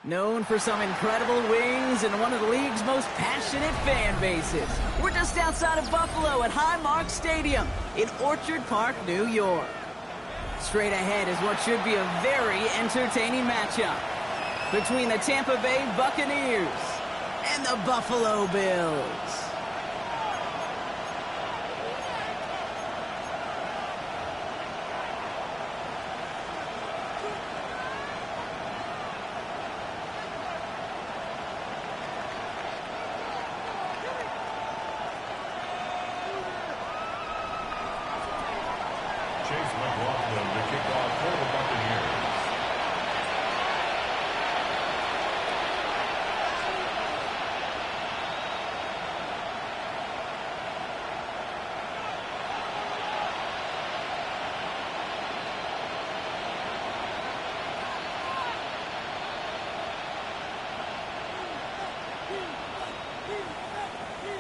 Known for some incredible wings and one of the league's most passionate fan bases. We're just outside of Buffalo at Highmark Stadium in Orchard Park, New York. Straight ahead is what should be a very entertaining matchup between the Tampa Bay Buccaneers and the Buffalo Bills.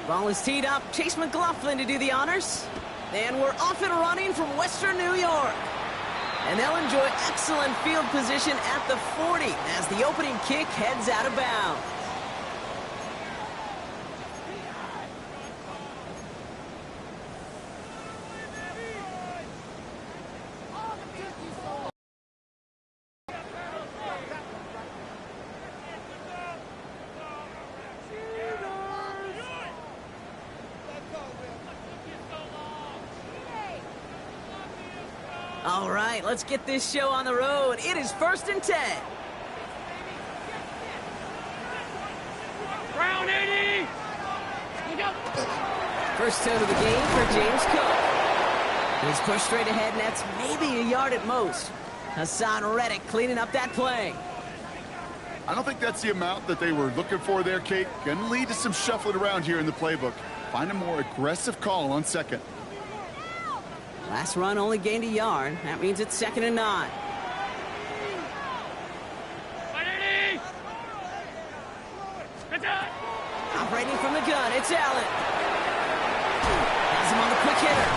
Ball is teed up. Chase McLaughlin to do the honors. And we're off and running from Western New York. And they'll enjoy excellent field position at the 40 as the opening kick heads out of bounds. All right, let's get this show on the road. It is 1st and 10. Brown 80. First toe of the game for James Cook. He's pushed straight ahead, and that's maybe a yard at most. Hassan Reddick cleaning up that play. I don't think that's the amount that they were looking for there, Kate. Going to lead to some shuffling around here in the playbook. Find a more aggressive call on second. Last run only gained a yard. That means it's 2nd and 9. Operating from the gun, it's Allen. Has him on the quick hitter.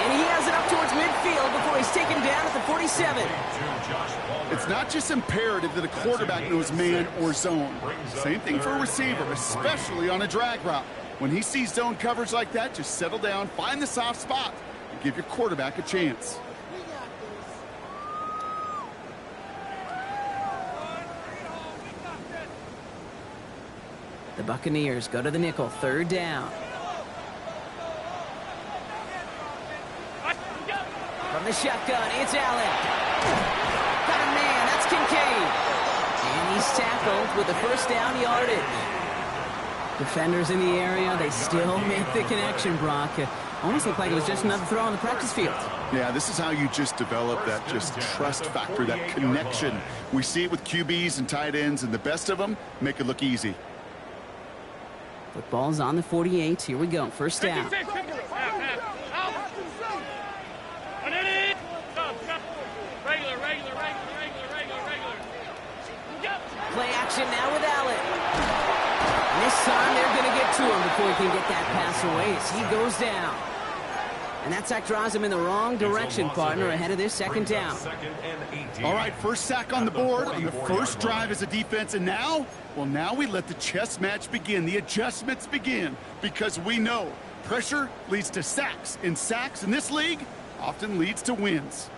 And he has it up towards midfield before he's taken down at the 47. It's not just imperative that a quarterback knows man or zone. Same thing for a receiver, especially on a drag route. When he sees zone coverage like that, just settle down, find the soft spot. Give your quarterback a chance. The Buccaneers go to the nickel, 3rd down. From the shotgun, it's Allen. Got a man, that's Kincaid. And he's tackled with the 1st down yardage. Defenders in the area, they still make the connection, Brock. Almost looked like it was just another throw on the practice field. Yeah, this is how you just develop that just trust factor, that connection. We see it with QBs and tight ends, and the best of them make it look easy. Football's on the 48. Here we go. 1st down. Play action now with Allen. This time they're going to get to him before he can get that pass away as he goes down. And that sack drives him in the wrong direction, partner, ahead of this 2nd down. All right, first sack on the board on the first drive as a defense. And now, well, now we let the chess match begin. The adjustments begin because we know pressure leads to sacks. And sacks in this league often leads to wins.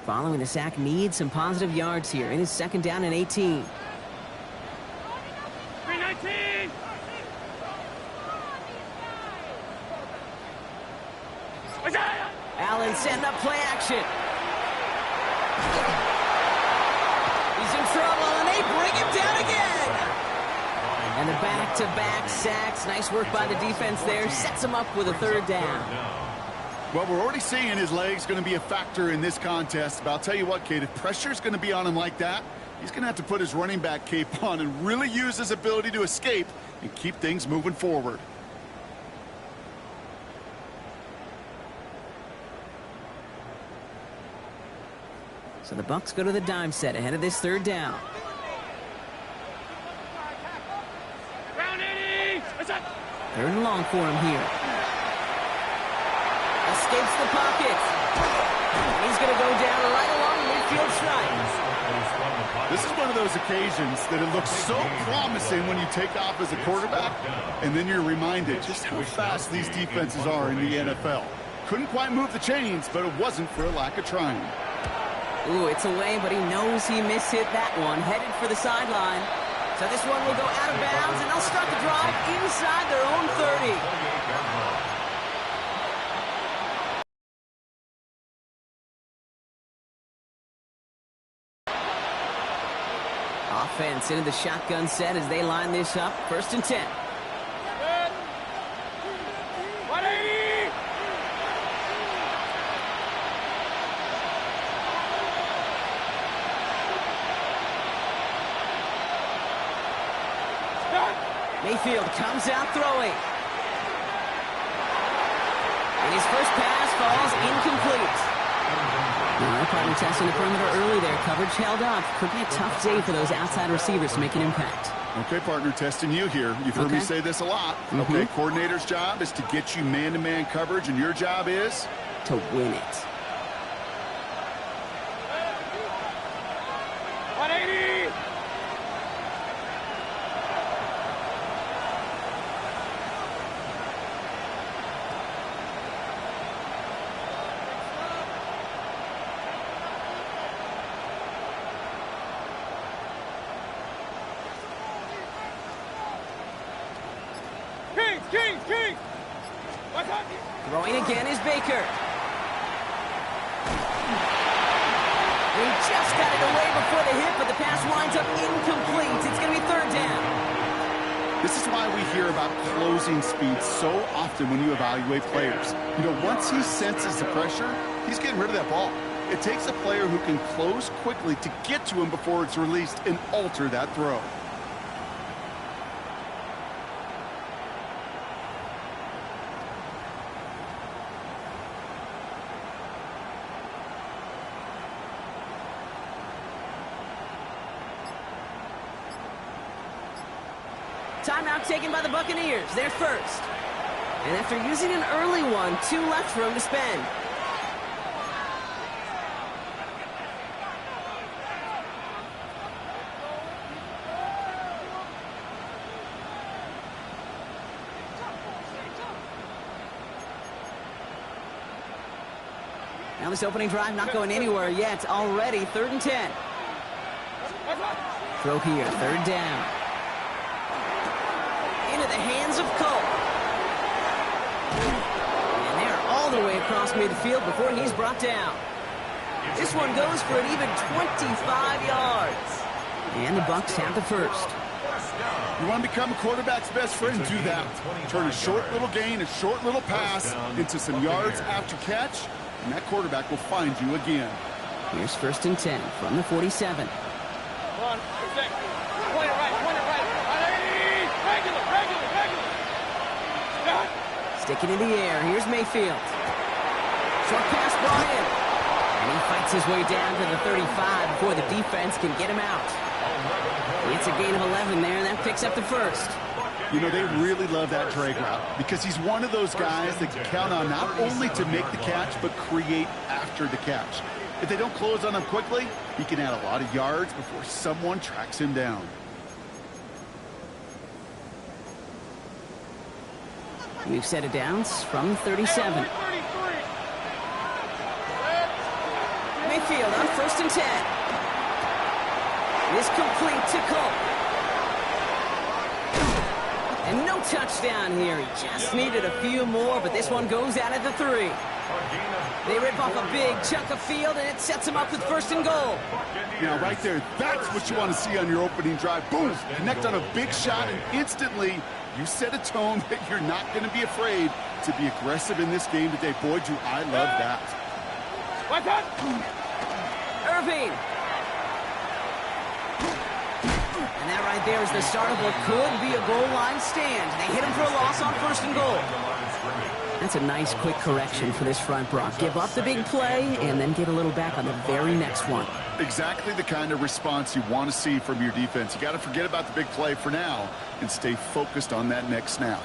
Following the sack, needs some positive yards here in his 2nd down and 18. 319. Allen setting up play action. He's in trouble, Back-to-back sacks. Nice work by the defense there. Sets him up with a third down. Well, we're already seeing his legs going to be a factor in this contest. But I'll tell you what, Kate, if pressure's going to be on him like that, he's going to have to put his running back cape on and really use his ability to escape and keep things moving forward. So the Bucs go to the dime set ahead of this third down. Third and long for him here. Escapes the pocket. He's going to go down right along the midfield stripe. This is one of those occasions that it looks so promising when you take off as a quarterback, and then you're reminded just how fast these defenses are in the NFL. Couldn't quite move the chains, but it wasn't for a lack of trying. Ooh, it's away, but he knows he mishit that one. Headed for the sideline. So this one will go out of bounds, and they'll start the drive inside their own 30. Offense into the shotgun set as they line this up. 1st and 10. Mayfield comes out throwing. And his first pass falls incomplete. Now, partner testing the perimeter early there. Coverage held up. Could be a tough day for those outside receivers to make an impact. Okay, partner, testing you here. You've heard me say this a lot. Okay, coordinator's job is to get you man-to-man coverage, and your job is? To win it. 180! Kings! Throwing again is Baker. He just got it away before the hit, but the pass winds up incomplete. It's going to be 3rd down. This is why we hear about closing speed so often when you evaluate players. You know, once he senses the pressure, he's getting rid of that ball. It takes a player who can close quickly to get to him before it's released and alter that throw. Timeout taken by the Buccaneers. They're first. And after using an early one, 2 left for him to spend. Now this opening drive not going anywhere yet. Already 3rd and 10. Throw here, 3rd down. Into the hands of Cole. And they're all the way across midfield before he's brought down. This one goes for an even 25 yards. And the Bucs have the first. You want to become a quarterback's best friend? Do that. Turn a short little gain, a short little pass into some yards after catch, and that quarterback will find you again. Here's 1st and 10 from the 47. Point it right. Regular. Sticking in the air. Here's Mayfield. Short pass brought in. And he fights his way down to the 35 before the defense can get him out. It's a gain of 11 there, and that picks up the first. You know, they really love that drag route because he's one of those guys that can count on not only to make the catch, but create after the catch. If they don't close on him quickly, he can add a lot of yards before someone tracks him down. We've set it downs from 37. Mayfield on 1st and 10. Is complete to Cole. And no touchdown here. He just needed a few more, but this one goes out at the 3. They rip off a big chunk of field, and it sets them up with 1st and goal. Now, right there, that's what you want to see on your opening drive. Boom! Connect on a big shot, and instantly you set a tone that you're not going to be afraid to be aggressive in this game today. Boy, do I love that. Irving. And that right there is the start of what could be a goal line stand. They hit him for a loss on 1st and goal. That's a nice quick correction for this front, Brock. Give up the big play and then get a little back on the very next one. Exactly the kind of response you want to see from your defense. You got to forget about the big play for now and stay focused on that next snap.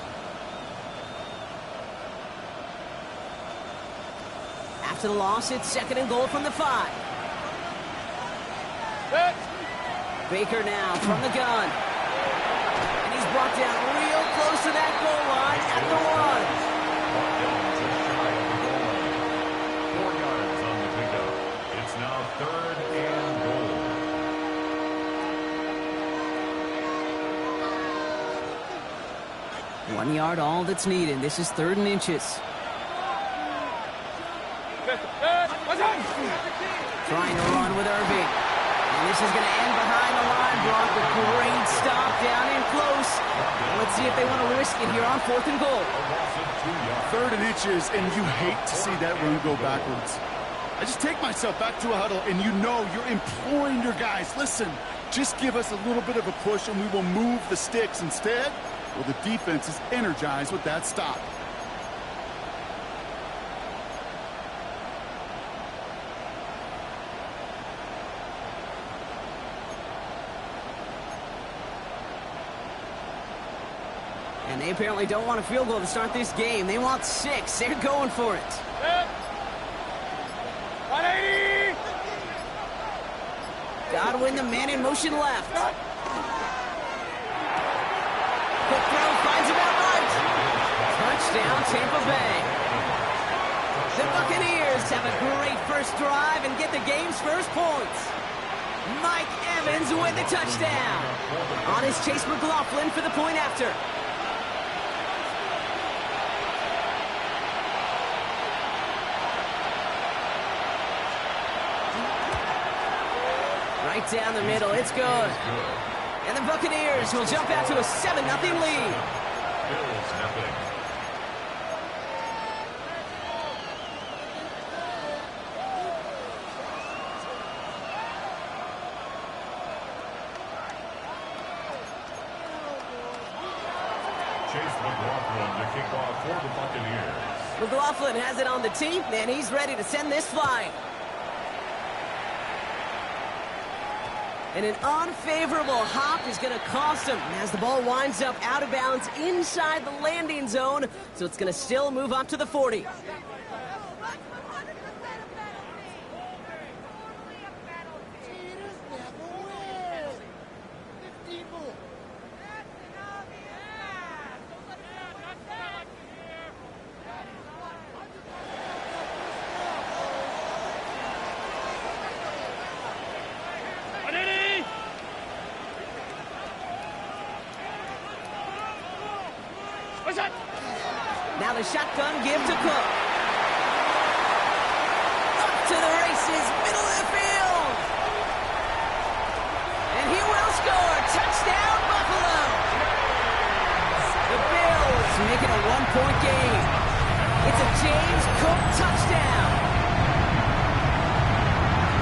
After the loss, it's 2nd and goal from the 5. Baker now from the gun. And he's brought down real close to that goal line at the 1. 4 yards on the pickup. It's now 3rd and goal. 1 yard, all that's needed. This is 3rd and inches. Trying to run with Irving. And this is going to end behind the line, Brock. A great stop down in close. Let's see if they want to risk it here on 4th and goal. 3rd and inches, and you hate to see that run go backwards. I just take myself back to a huddle, and you know you're imploring your guys, listen, just give us a little bit of a push, and we will move the sticks. Instead, well, the defense is energized with that stop. And they apparently don't want a field goal to start this game. They want 6. They're going for it. 180! Godwin, the man in motion left. Quick throw, finds him out right. Touchdown, Tampa Bay. The Buccaneers have a great first drive and get the game's first points. Mike Evans with the touchdown. On his Chase McLaughlin for the point after. Right down the middle, it's good. And the Buccaneers will jump out to a 7-0 lead. Bills nothing. Chase McLaughlin to kick off for the Buccaneers. McLaughlin has it on the tee, and he's ready to send this flying. And an unfavorable hop is going to cost him as the ball winds up out of bounds inside the landing zone, so it's going to still move up to the 40. Now the shotgun give to Cook. Up to the races, middle of the field. And he will score. Touchdown, Buffalo. The Bills make it a 1-point game. It's a James Cook touchdown.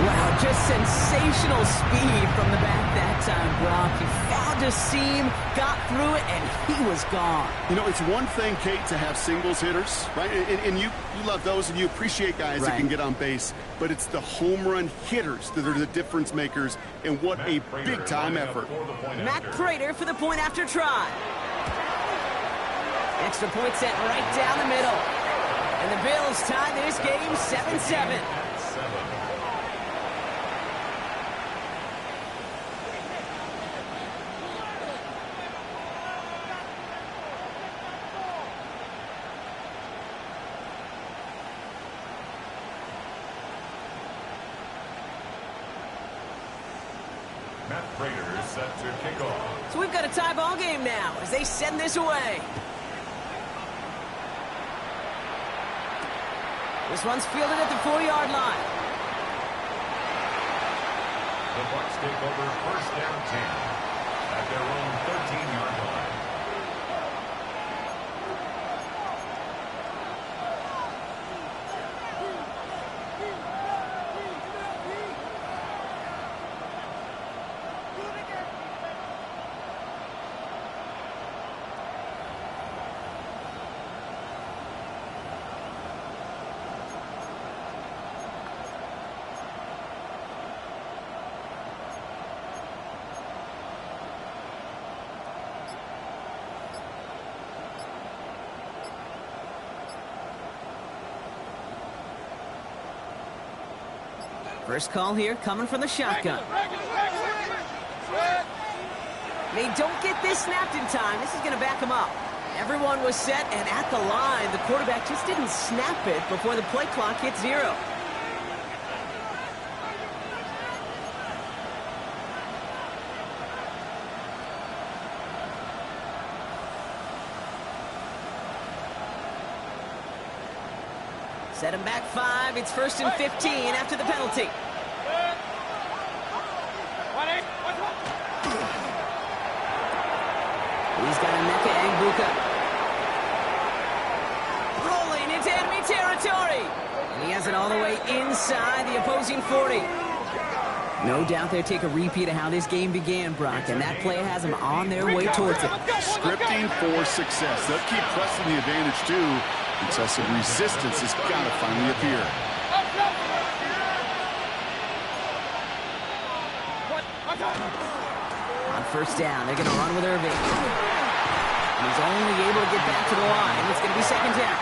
Wow, just sensational speed from the back that time, Brock. He found a seam, got through it, and he was gone. You know, it's one thing, Kate, to have singles hitters, right? And you love those, and you appreciate guys that can get on base. But it's the home run hitters that are the difference makers, and what a big-time effort. Matt Prater for the point after try. Extra point set right down the middle. And the Bills tie this game 7-7. Matt Prater is set to kick off. So we've got a tie ball game now as they send this away. This one's fielded at the 4-yard line. The Bucs take over first down 10 at their own 13-yard line. First call here coming from the shotgun. They don't get this snapped in time. This is going to back them up. Everyone was set and at the line. The quarterback just didn't snap it before the play clock hit 0. Set him back 5. It's 1st and 15 after the penalty. He's got a Emeka Egbuka. Rolling into enemy territory. And he has it all the way inside the opposing 40. No doubt they'll take a repeat of how this game began, Brock, and that play has them on their way towards it. Scripting for success. They'll keep pressing the advantage, too, until some resistance has got to finally appear. On first down, they're going to run with Irving. And he's only able to get back to the line. It's going to be second down.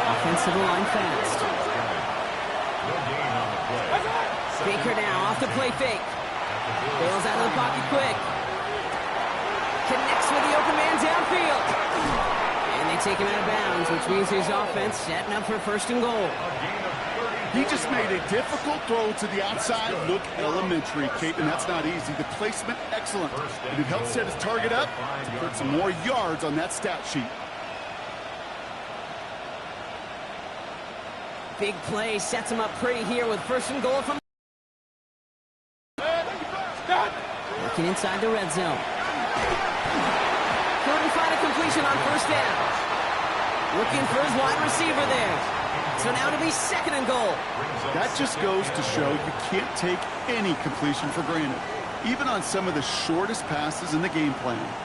Offensive line fast. Baker now off the play fake. Bails out of the pocket quick. Connects with the open man downfield. And they take him out of bounds, which means his offense setting up for 1st and goal. He just made a difficult throw to the outside. Look elementary, Kate, and that's not easy. The placement, excellent. And it helped set his target up to put some more yards on that stat sheet. Big play sets him up pretty here with 1st and goal from... Working inside the red zone. Couldn't find a completion on 1st down. Looking for his wide receiver there. So now it'll be 2nd and goal. That just goes to show you can't take any completion for granted, even on some of the shortest passes in the game plan.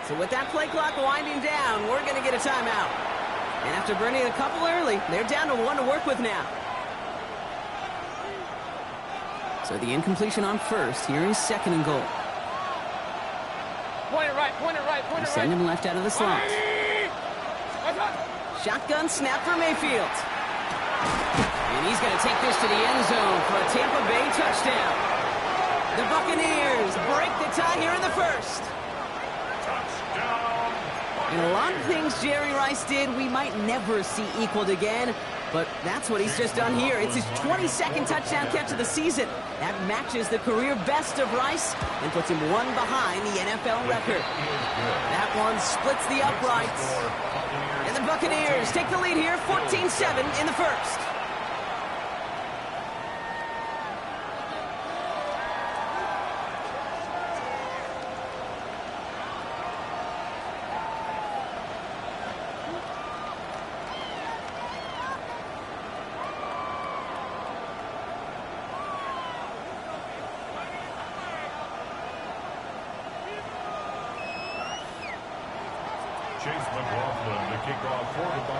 So with that play clock winding down, we're going to get a timeout. And after burning a couple early, they're down to 1 to work with now. So the incompletion on 1st. Here is 2nd and goal. Point it right, point it right, point it right. Send him left out of the slot. Shotgun snap for Mayfield. And he's going to take this to the end zone for a Tampa Bay touchdown. The Buccaneers break the tie here in the 1st. And a lot of things Jerry Rice did we might never see equaled again, but that's what he's just done here. It's his 22nd touchdown catch of the season. That matches the career best of Rice and puts him 1 behind the NFL record. That one splits the uprights. And the Buccaneers take the lead here, 14-7 in the 1st.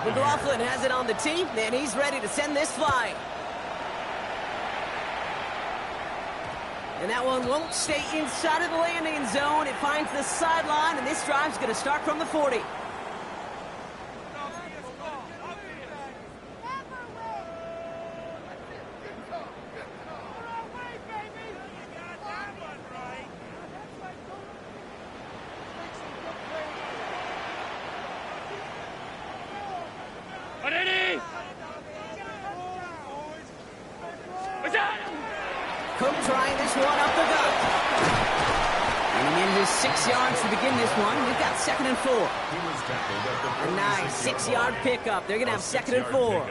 McLaughlin has it on the tee, and he's ready to send this flying. And that one won't stay inside of the landing zone. It finds the sideline, and this drive's going to start from the 40. 180! What's that? Cook trying this one up the gut. And he manages 6 yards to begin this one. We've got 2nd and 4. He was tackled at the A nice 6-yard pickup. They're going to have 2nd and 4.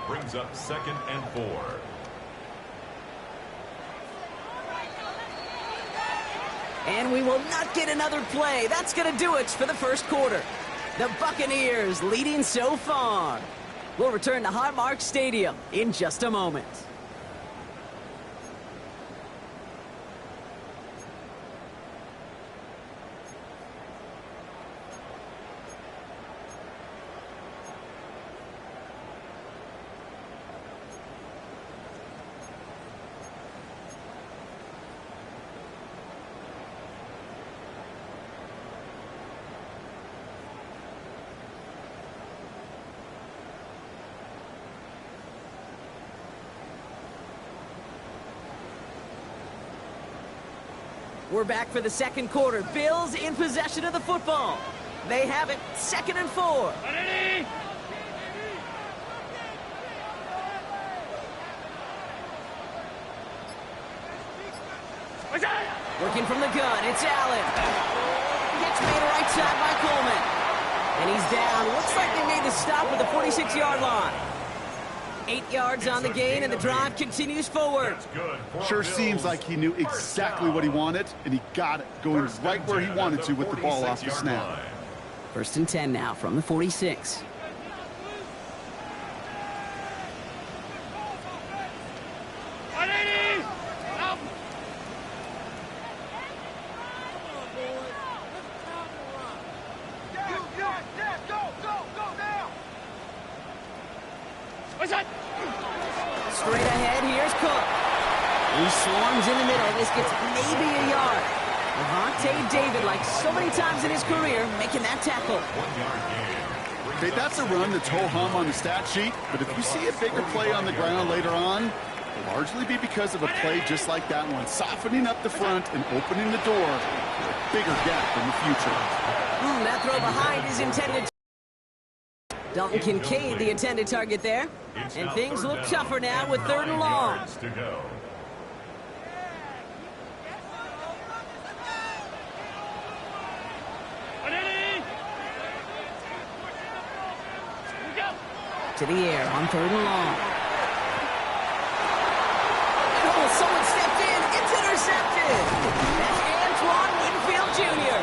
Brings up 2nd and 4. And we will not get another play. That's going to do it for the first quarter. The Buccaneers leading so far. We'll return to Highmark Stadium in just a moment. We're back for the second quarter. Bills in possession of the football. They have it, 2nd and 4. 180! What's that? Working from the gun, it's Allen. Gets made right side by Coleman. And he's down. Looks like they made the stop at the 46-yard line. 8 yards on the gain, and the drive continues forward. Sure seems like he knew exactly what he wanted, and he got it, going right where he wanted to with the ball off the snap. 1st and 10 now from the 46. Straight ahead, here's Cook. He swarms in the middle. This gets maybe a yard. Levante David, like so many times in his career, making that tackle. Okay, that's a run that's ho-hum on the stat sheet, but if you see a bigger play on the ground later on, it'll largely be because of a play just like that one, softening up the front and opening the door for a bigger gap in the future. That throw behind is intended. Dalton Kincaid, the intended target there. And things look tougher now with 3rd and long. To the air on 3rd and long. Oh, someone stepped in. It's intercepted. That's Antoine Winfield Jr.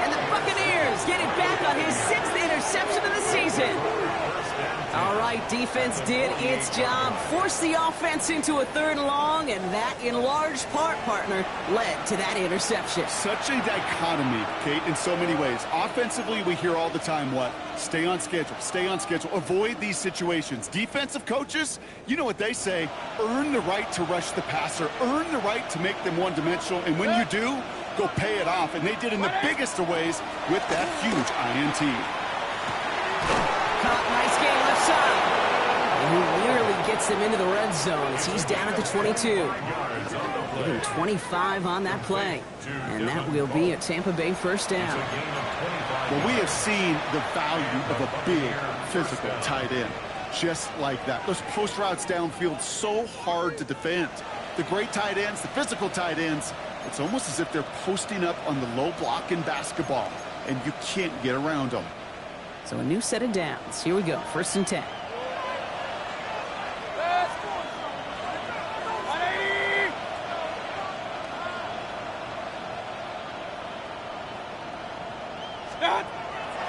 And the Buccaneers get it back on his 6th interception of the season. All right, defense did its job, forced the offense into a 3rd and long, and that, in large part, partner, led to that interception. Such a dichotomy, Kate, in so many ways. Offensively, we hear all the time what? Stay on schedule, avoid these situations. Defensive coaches, you know what they say, earn the right to rush the passer, earn the right to make them one-dimensional, and when you do, go pay it off. And they did in the biggest of ways with that huge INT. Nice game left side. And he nearly gets them into the red zone as he's down at the 22. Even 25 on that play. And that will be a Tampa Bay 1st down. Well, we have seen the value of a big physical tight end. Just like that. Those post routes downfield, so hard to defend. The great tight ends, the physical tight ends, it's almost as if they're posting up on the low block in basketball, and you can't get around them. So a new set of downs. Here we go. 1st and 10.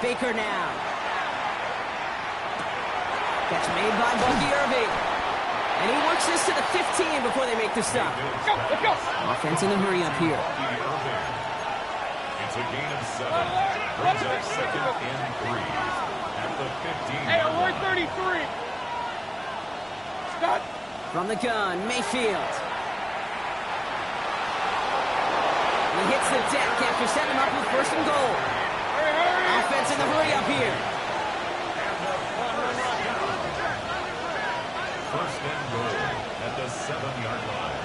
Baker now. Catch made by Bucky Irving. And he works this to the 15 before they make the stop. Let's go! Offense in the hurry up here. It's a gain of 7. Brings up 2nd and 3 at the 15. Hey, we're 33. Stop. From the gun, Mayfield. He hits the deck after setting him up with 1st and goal. Offense in the hurry up here. 1st and goal at the 7-yard line.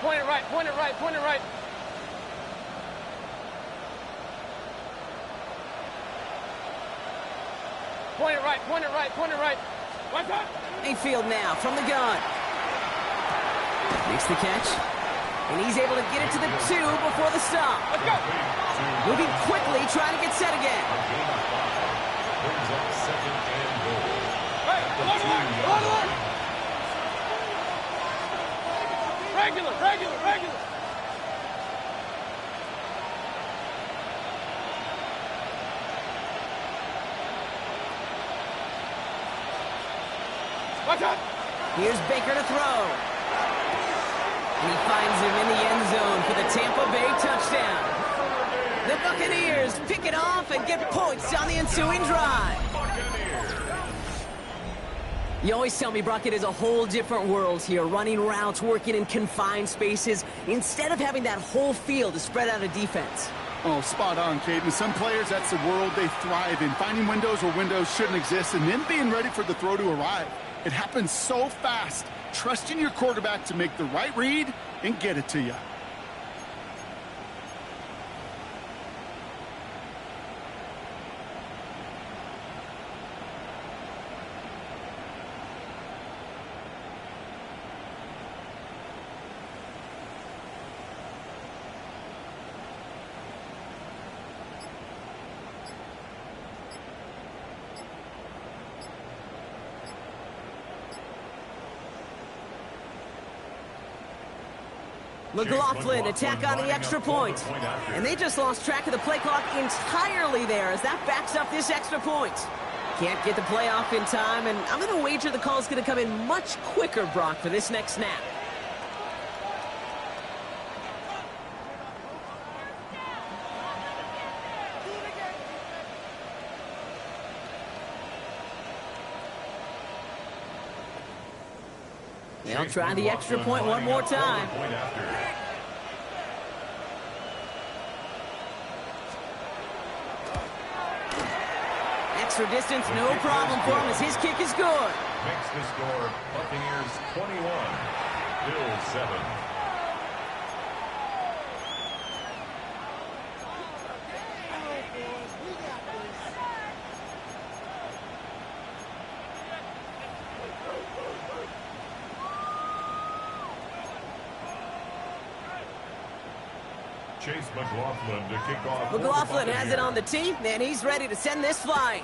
Point it right, point it right, point it right. Point it right, point it right, point it right. Watch out! Mayfield now from the gun. Makes the catch. And he's able to get it to the 2 before the stop. Let's go! Moving quickly, trying to get set again. Brings up second and goal. Right, along the line, along the line. Regular, regular, regular. Watch out! Here's Baker to throw. And he finds him in the end zone for the Tampa Bay touchdown. The Buccaneers pick it off and get points on the ensuing drive. You always tell me, Brock, it is a whole different world here, running routes, working in confined spaces, instead of having that whole field to spread out a defense. Oh, spot on, Caden. Some players, that's the world they thrive in, finding windows where windows shouldn't exist and then being ready for the throw to arrive. It happens so fast. Trusting your quarterback to make the right read and get it to you. McLaughlin attack on the extra point. And they just lost track of the play clock entirely there as that backs up this extra point. Can't get the play off in time, and I'm going to wager the call is going to come in much quicker, Brock, for this next snap. They'll try the extra point one more time. Extra distance, no problem for him as his kick is good. Makes the score Buccaneers 21, Bills 7. Chase McLaughlin to kick off. McLaughlin has it on the tee, and he's ready to send this flying.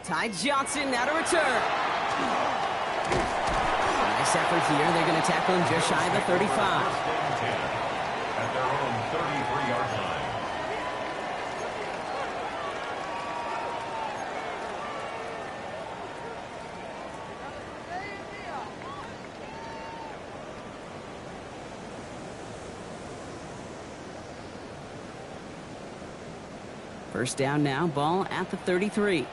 Ty Johnson now to return. Nice effort here. They're going to tackle him just shy of the 35. At their own 33-yard line. First down now, ball at the 33.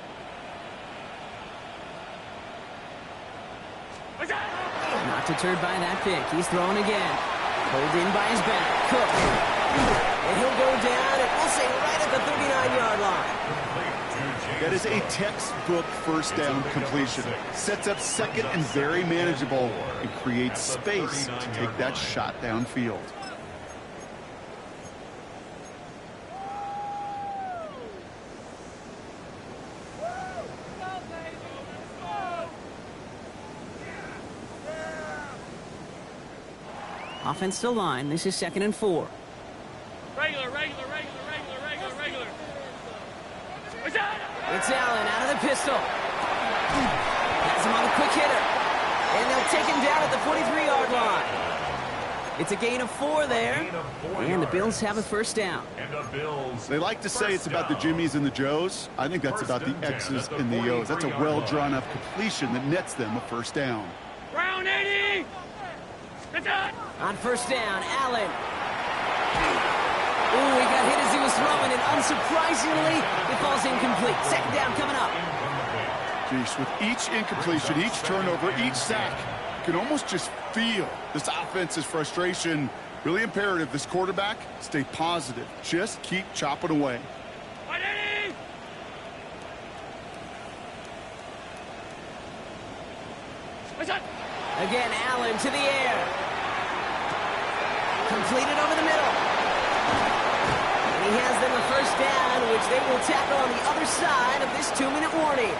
Not deterred by that pick. He's thrown again. Pulled in by his back. Cook. And he'll go down, and we'll say right at the 39-yard line. That is a textbook first down completion. Sets up second and very manageable and creates space to take that shot downfield. Offensive line. This is 2nd and 4. Regular, regular, regular, regular, regular, regular. It's Allen out of the pistol. Has him on the quick hitter. And they'll take him down at the 43-yard line. It's a gain of 4 there. And the Bills have a first down. They like to say it's about the Jimmies and the Joes. I think that's about the X's and the O's. That's a well-drawn-up completion that nets them a first down. Round 80! On first down, Allen. Ooh, he got hit as he was throwing, and unsurprisingly, it falls incomplete. Second down coming up. Geez, with each incompletion, each turnover, each sack, you can almost just feel this offense's frustration. Really imperative, this quarterback, stay positive. Just keep chopping away. Again, Allen to the air. Completed over the middle. And he has them a first down, which they will this 2-minute warning.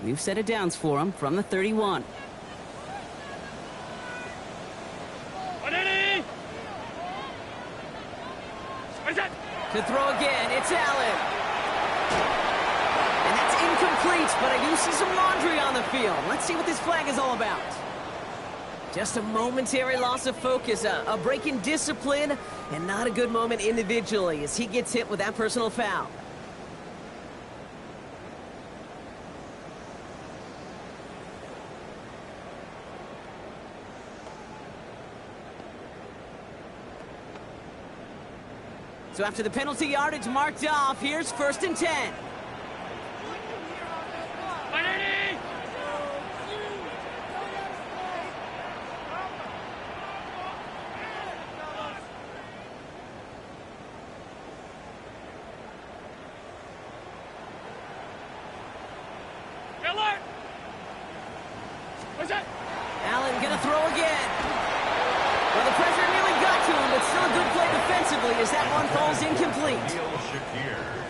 We've set it downs for him from the 31. To throw again, it's Allen. And that's incomplete, but I do see some laundry on the field. Let's see what this flag is all about. Just a momentary loss of focus, a break in discipline, and not a good moment individually as he gets hit with that personal foul. So after the penalty yardage marked off, here's 1st and 10. Allen gonna throw again. Well, the pressure nearly got to him, but still a good play defensively as that one falls incomplete.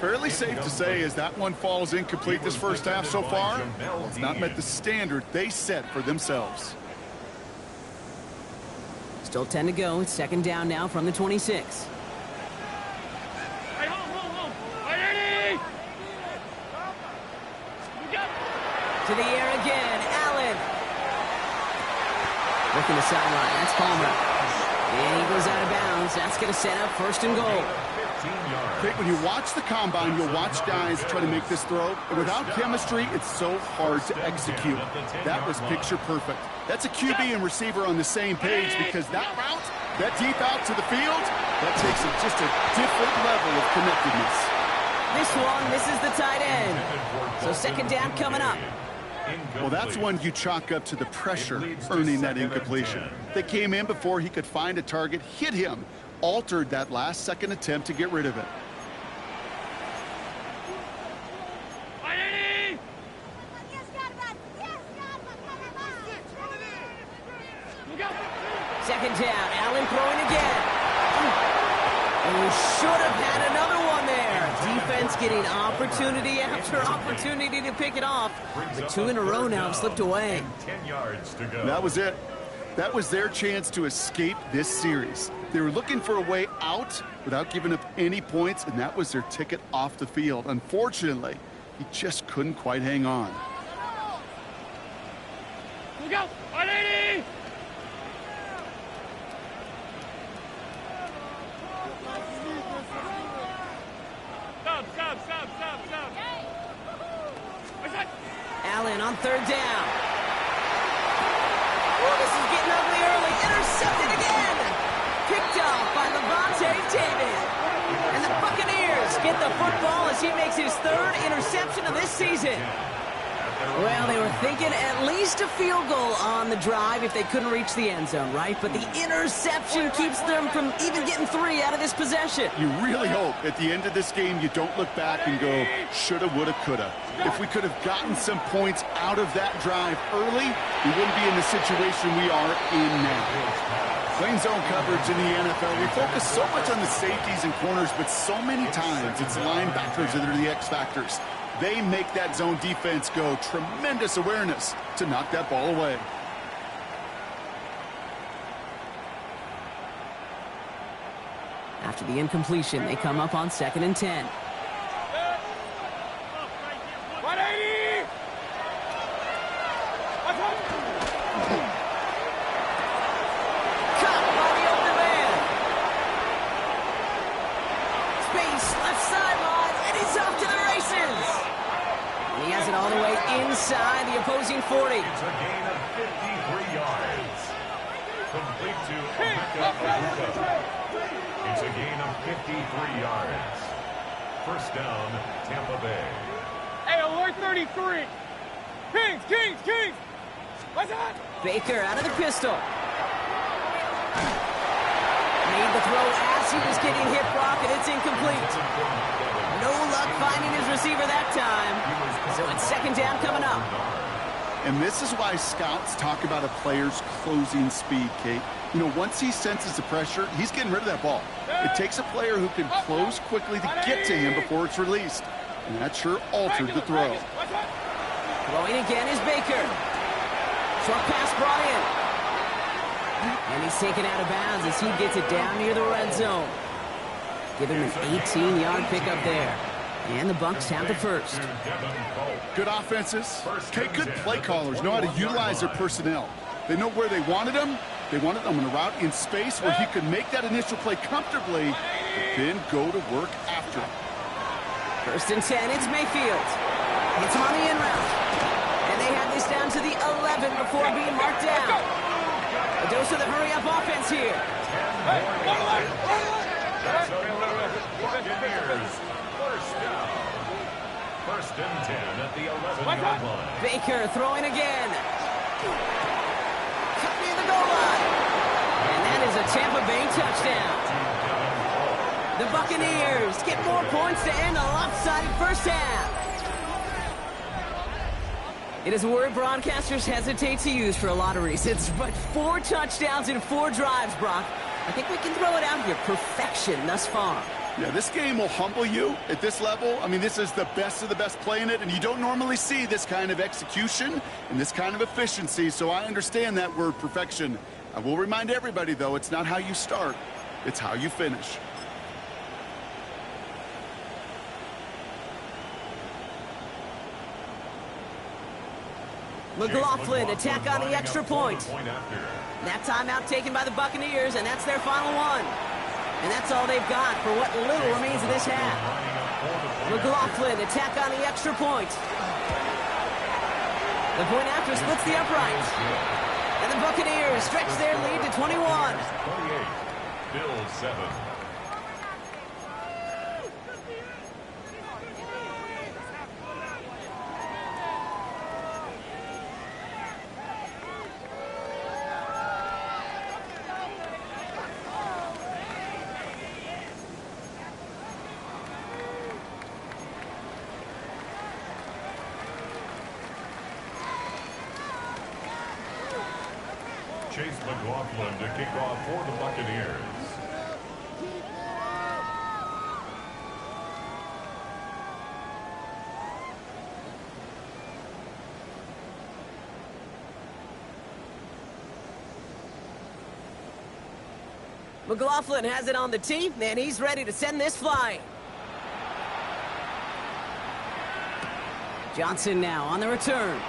Fairly safe to say as that one falls incomplete this first half so far, it's not met the standard they set for themselves. Still 10 to go. It's 2nd down now from the 26. To the air again, Allen. Working the sideline, that's Palmer. And he goes out of bounds. That's going to set up 1st and goal. Jake, when you watch the combine, you'll watch guys try to make this throw. And without chemistry, it's so hard to execute. That was picture perfect. That's a QB and receiver on the same page because that route, that deep out to the field, that takes just a different level of connectedness. This one, this is the tight end. So 2nd down coming up. Well, that's one you chalk up to the pressure earning that incompletion. They came in before he could find a target, hit him, altered that last-second attempt to get rid of it. Second down, Allen throwing again. And should have had another one there. Defense getting opportunity after opportunity to pick it off. But 2 in a row now have slipped away. 10 yards to go. That was it. That was their chance to escape this series. They were looking for a way out without giving up any points, and that was their ticket off the field. Unfortunately, he just couldn't quite hang on. Look out! 180! Stop. Allen on 3rd down. Oh, this is getting ugly early. Intercepted again. Picked off by Levante David. And the Buccaneers get the football as he makes his 3rd interception of this season. Well, they were thinking at least a field goal on the drive if they couldn't reach the end zone, right? But the interception keeps them from even getting 3 out of this possession. You really hope at the end of this game you don't look back and go, shoulda, woulda, coulda. If we could have gotten some points out of that drive early, we wouldn't be in the situation we are in now. Playing zone coverage in the NFL, we focus so much on the safeties and corners, but so many times it's linebackers that are the X factors. They make that zone defense go. Tremendous awareness to knock that ball away. After the incompletion, they come up on 2nd and 10. 180! Cut by the open man. Space, left sideline, and he's off to the races. And he has it all the way inside the opposing 40. It's a gain of 53 yards. Complete to Omeka. It's a gain of 53 yards. 1st down, Tampa Bay. Hey, alert 33! Kings! What's that? Baker out of the pistol. Made the throw as he was getting hit, Brock, and it's incomplete. No luck finding his receiver that time. So it's second down coming up. And this is why scouts talk about a player's closing speed, Kate. You know, once he senses the pressure, he's getting rid of that ball. It takes a player who can close quickly to get to him before it's released. And that sure altered the throw. Throwing again is Baker. Short pass brought in. And he's taken out of bounds as he gets it down near the red zone. Give him an 18-yard pickup there. And the Bucs have the first. Good offenses. Okay, good play callers know how to utilize their personnel. They know where they wanted them. They wanted them on a route in space where he could make that initial play comfortably, but then go to work after it. First and 10, it's Mayfield. It's on the in route. And they have this down to the 11 before being marked down. A dose of the hurry-up offense here. First and 10 at the 11-yard line. Baker throwing again. Cut near the goal line. And that is a Tampa Bay touchdown. The Buccaneers get more points to end a lopsided first half. It is a word broadcasters hesitate to use for a lot of reasons, but 4 touchdowns in 4 drives, Brock. I think we can throw it out here. Perfection thus far. Yeah, this game will humble you at this level. I mean, this is the best of the best playing it, and you don't normally see this kind of execution and this kind of efficiency, so I understand that word perfection. I will remind everybody, though, it's not how you start, it's how you finish. McLaughlin attack on the extra point. That timeout taken by the Buccaneers, and that's their final one. And that's all they've got for what little remains of this half. McLaughlin attack on the extra point. The point after splits the uprights. And the Buccaneers stretch their lead to 21. 28, Bills 7. Chase McLaughlin to kick off for the Buccaneers. McLaughlin has it on the tee, and he's ready to send this flying. Johnson now on the return.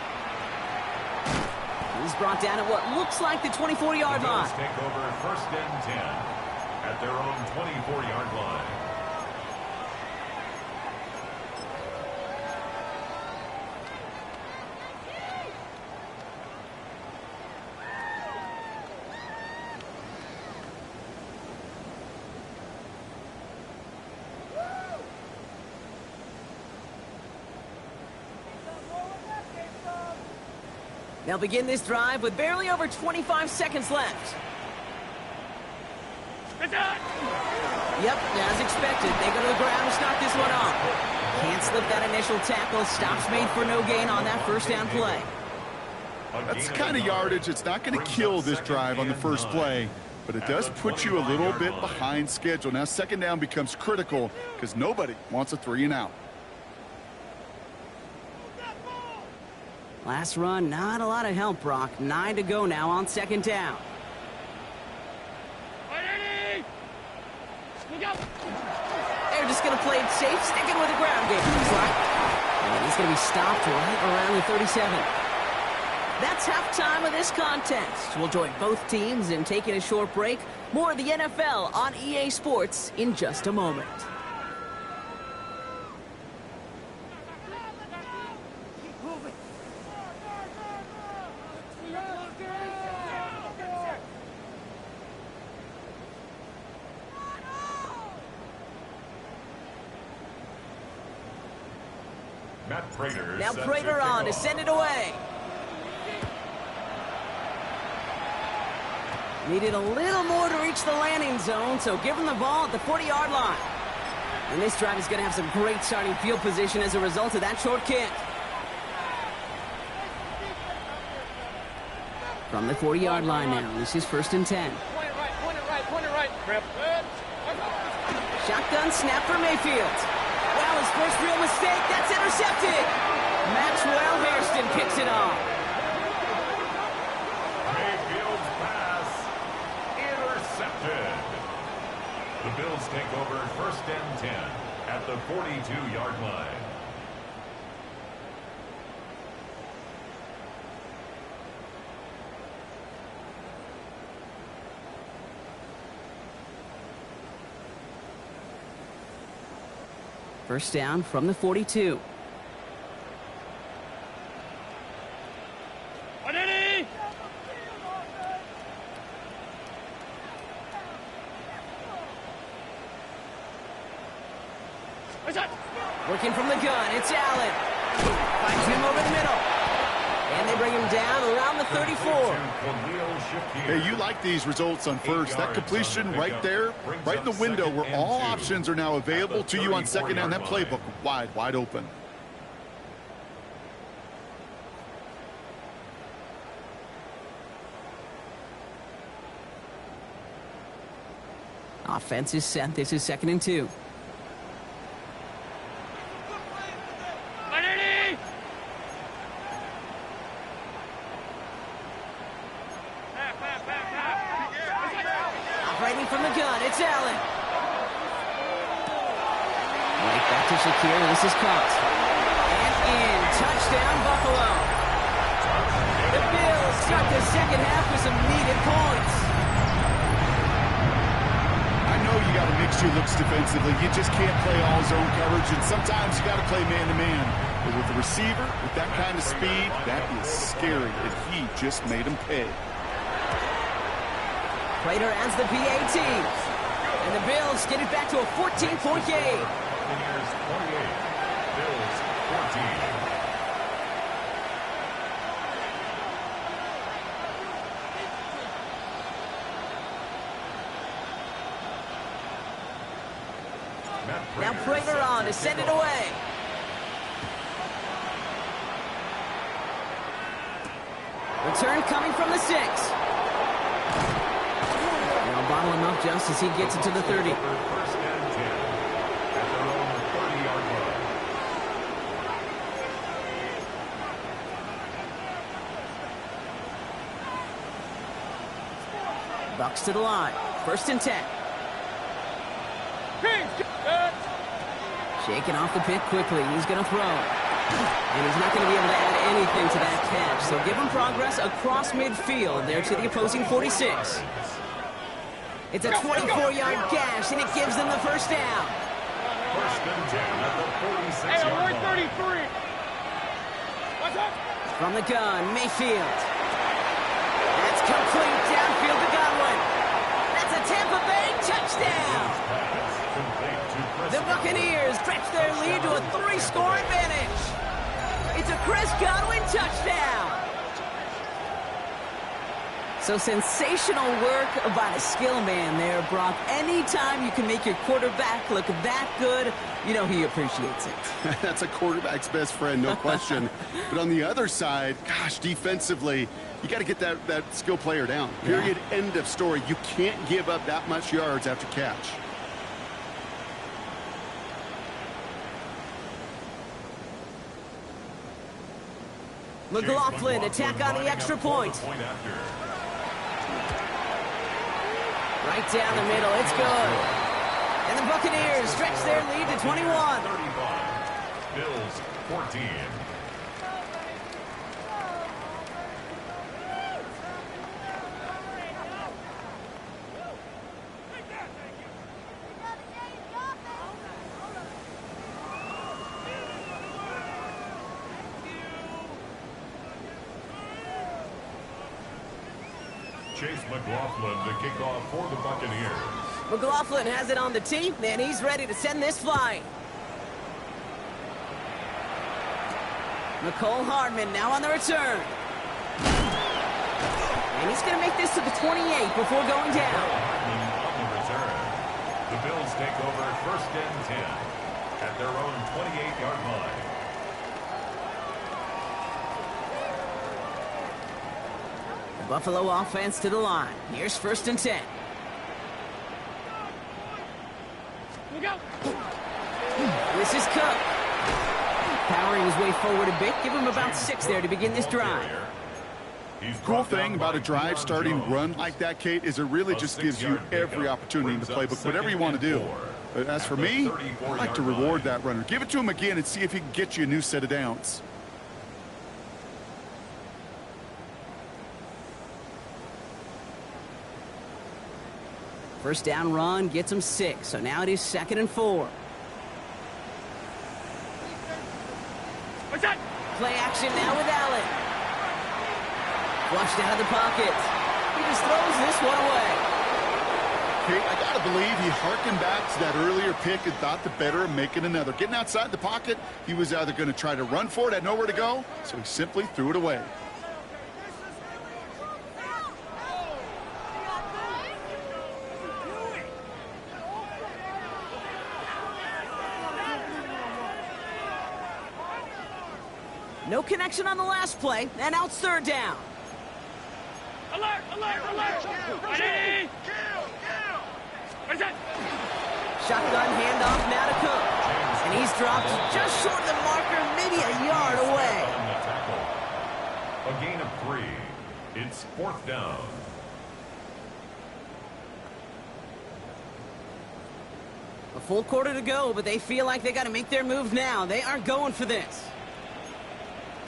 He's brought down at what looks like the 24-yard line. Take over first and 10 at their own 24-yard line. They'll begin this drive with barely over 25 seconds left. Yep, as expected, they go to the ground to start this one off. Can't slip that initial tackle. Stops made for no gain on that first down play. That's the kind of yardage it's not going to kill this drive on the first play, but it does put you a little bit behind schedule. Now second down becomes critical because nobody wants a 3 and out. Last run, not a lot of help, Brock. 9 to go now on second down. They're just going to play it safe, sticking with the ground game. And he's going to be stopped right around the 37. That's halftime of this contest. We'll join both teams in taking a short break. More of the NFL on EA Sports in just a moment. Now Prater on to send it away. Needed a little more to reach the landing zone, so give him the ball at the 40-yard line. And this drive is going to have some great starting field position as a result of that short kick. From the 40-yard line now, this is 1st and 10. Point it right. Grab. Shotgun snap for Mayfield. Wow, his first real mistake. That's intercepted. Maxwell Hairston picks it off. Mayfield's pass intercepted. The Bills take over 1st and 10 at the 42-yard line. First down from the 42. Working from the gun, it's Allen. Finds him over the middle. And they bring him down around the 34. Hey, you like these results on first. That completion right there, right in the window where all options are now available to you on second down. That playbook wide open. Offense is set. This is 2nd and 2. Operating from the gun, it's Allen. Right back to Shakir. This is caught. And in. Touchdown, Buffalo. The Bills start the second half with some needed points. I know you got to mix your looks defensively. You just can't play all zone coverage, and sometimes you got to play man-to-man. But with the receiver, with that kind of speed, that is scary, and he just made him pay. Prater adds the PAT. And the Bills get it back to a 14-point game. Buccaneers 28, Bills 14. Now Prater on to send it away. Return coming from the 6. They'll bottle him up just as he gets it to the 30. 1st and 10 at their own 30-yard line. Bucks to the line. 1st and 10. Shaking off the pick quickly. He's going to throw. And he's not going to be able to add anything to that catch. So give him progress across midfield there to the opposing 46. It's a 24-yard gash, and it gives them the first down. 1st and 10 at the 46-yard line. 33. What's up? From the gun, Mayfield. That's complete downfield to Godwin. That's a Tampa Bay touchdown. The Buccaneers stretch their lead to a 3-score advantage. It's a Chris Godwin touchdown. So sensational work by the skill man there, Brock. Anytime you can make your quarterback look that good, you know he appreciates it. That's a quarterback's best friend, no question. But on the other side, gosh, defensively, you got to get that skill player down. Period, end of story. You can't give up that much yards after catch. McLaughlin attack on the extra point. Right down the middle, it's good. And the Buccaneers stretch their lead to 21. 35, Bills 14. Chase McLaughlin to kick off for the Buccaneers. McLaughlin has it on the tee, and he's ready to send this flying. Nicole Hardman now on the return. And he's going to make this to the 28 before going down. On the return. The Bills take over first and 10 at their own 28-yard line. The Buffalo offense to the line. Here's first and 10. Go. This is Cook. Powering his way forward a bit. Give him about 6 there to begin this drive. Cool thing about a drive starting run like that, Kate, is it really just gives you every opportunity in the playbook, whatever you want to do. But as for me, I like to reward that runner. Give it to him again and see if he can get you a new set of downs. First down run gets him 6. So now it is 2nd and 4. What's that? Play action now with Allen. Flushed out of the pocket. He just throws this one away. Kate, I got to believe he harkened back to that earlier pick and thought the better of making another. Getting outside the pocket, he was either going to try to run for it, had nowhere to go, so he simply threw it away. No connection on the last play, and now it's 3rd down. Alert! Alert! Alert! Ready! What's that? Shotgun handoff now to Cook. And he's dropped just short of the marker, maybe a yard away. A gain of 3. It's 4th down. A full quarter to go, but they feel like they got to make their move now. They aren't going for this.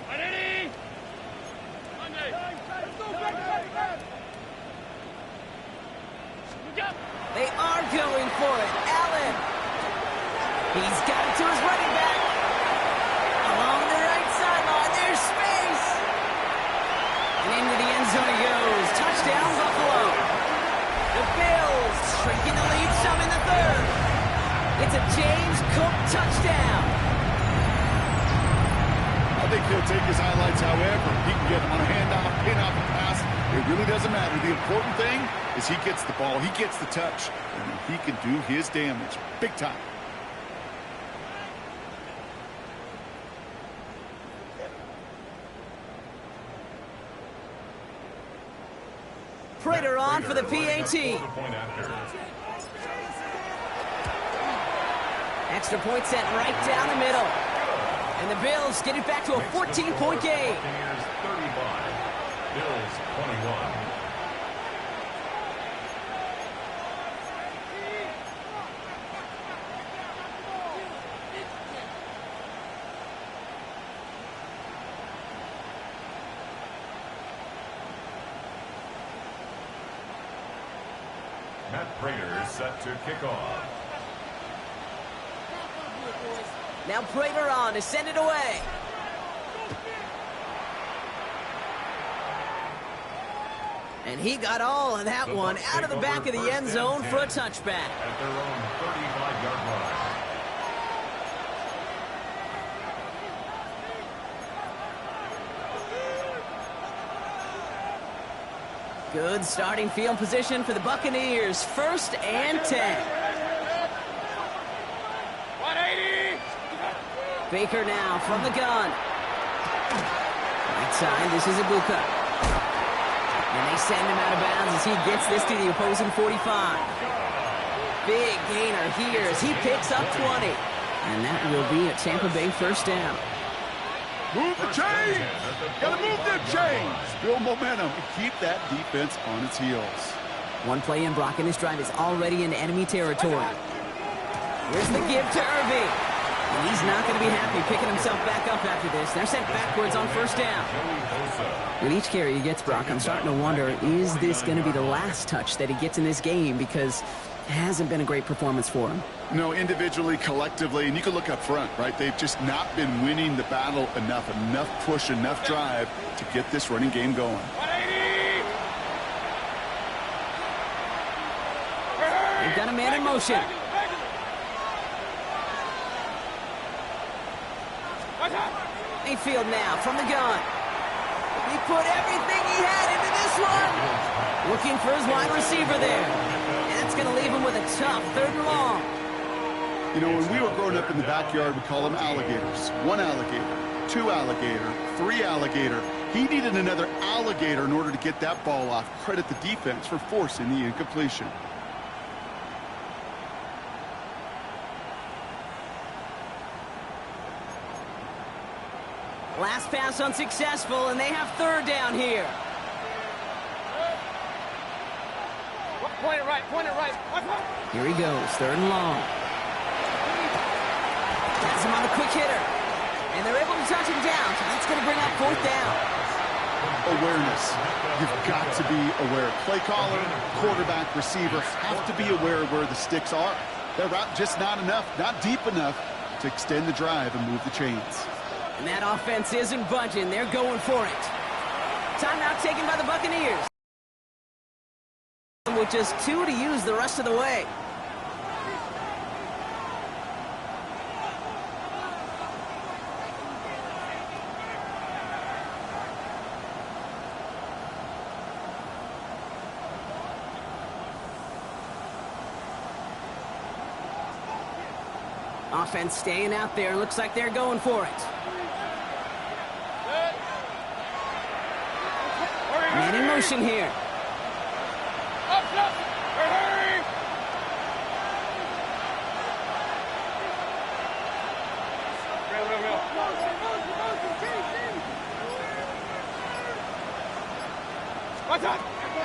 Ready! Monday. They are going for it. Allen. He's got it to his running back. Along the right sideline, there's space. And into the end zone it goes. Touchdown, Buffalo. The Bills shrinking the lead some in the 3rd. It's a James Cook touchdown. I think he'll take his highlights however he can get them on a handoff, pin-off, and pass. It really doesn't matter. The important thing is he gets the ball, he gets the touch, and he can do his damage big time. Prater on for the PAT. Extra point set right down the middle. And the Bills get it back to a 14-point game. 35. Bills 21. Matt Prater is set to kick off. Now Prater on to send it away. And he got all of that one out of the back of the end zone for a touchback. At their own 35-yard line. Good starting field position for the Buccaneers. 1st and 10. 180! Baker now from the gun. Right side, this is Ibuka. And they send him out of bounds as he gets this to the opposing 45. Big gainer here as he picks up 20. And that will be a Tampa Bay 1st down. Move the chains! Gotta move them chains! Build momentum and keep that defense on its heels. One play in, Brock, and this drive is already in enemy territory. Here's the give to Irving. And he's not going to be happy picking himself back up after this. They're sent backwards on 1st down. With each carry he gets, Brock, I'm starting to wonder, is this going to be the last touch that he gets in this game? Because it hasn't been a great performance for him. No, individually, collectively, and you can look up front, right? They've just not been winning the battle enough push, enough drive to get this running game going. 180! They've got a man in motion. Mayfield now from the gun. He put everything he had into this one. Looking for his wide receiver there. And it's going to leave him with a tough 3rd and long. You know, when we were growing up in the backyard, we call them alligators. 1 alligator, 2 alligator, 3 alligator. He needed another alligator in order to get that ball off. Credit the defense for forcing the incompletion. Last pass unsuccessful, and they have 3rd down here. Point it right, point it right. Here he goes, 3rd and long. Has him on the quick hitter. And they're able to touch him down, so that's going to bring up 4th down. Awareness. You've got to be aware. Play caller, quarterback, receiver have to be aware of where the sticks are. They're just not enough, not deep enough to extend the drive and move the chains. And that offense isn't budging. They're going for it. Timeout taken by the Buccaneers. With just 2 to use the rest of the way. Offense staying out there. Looks like they're going for it. Man in motion here.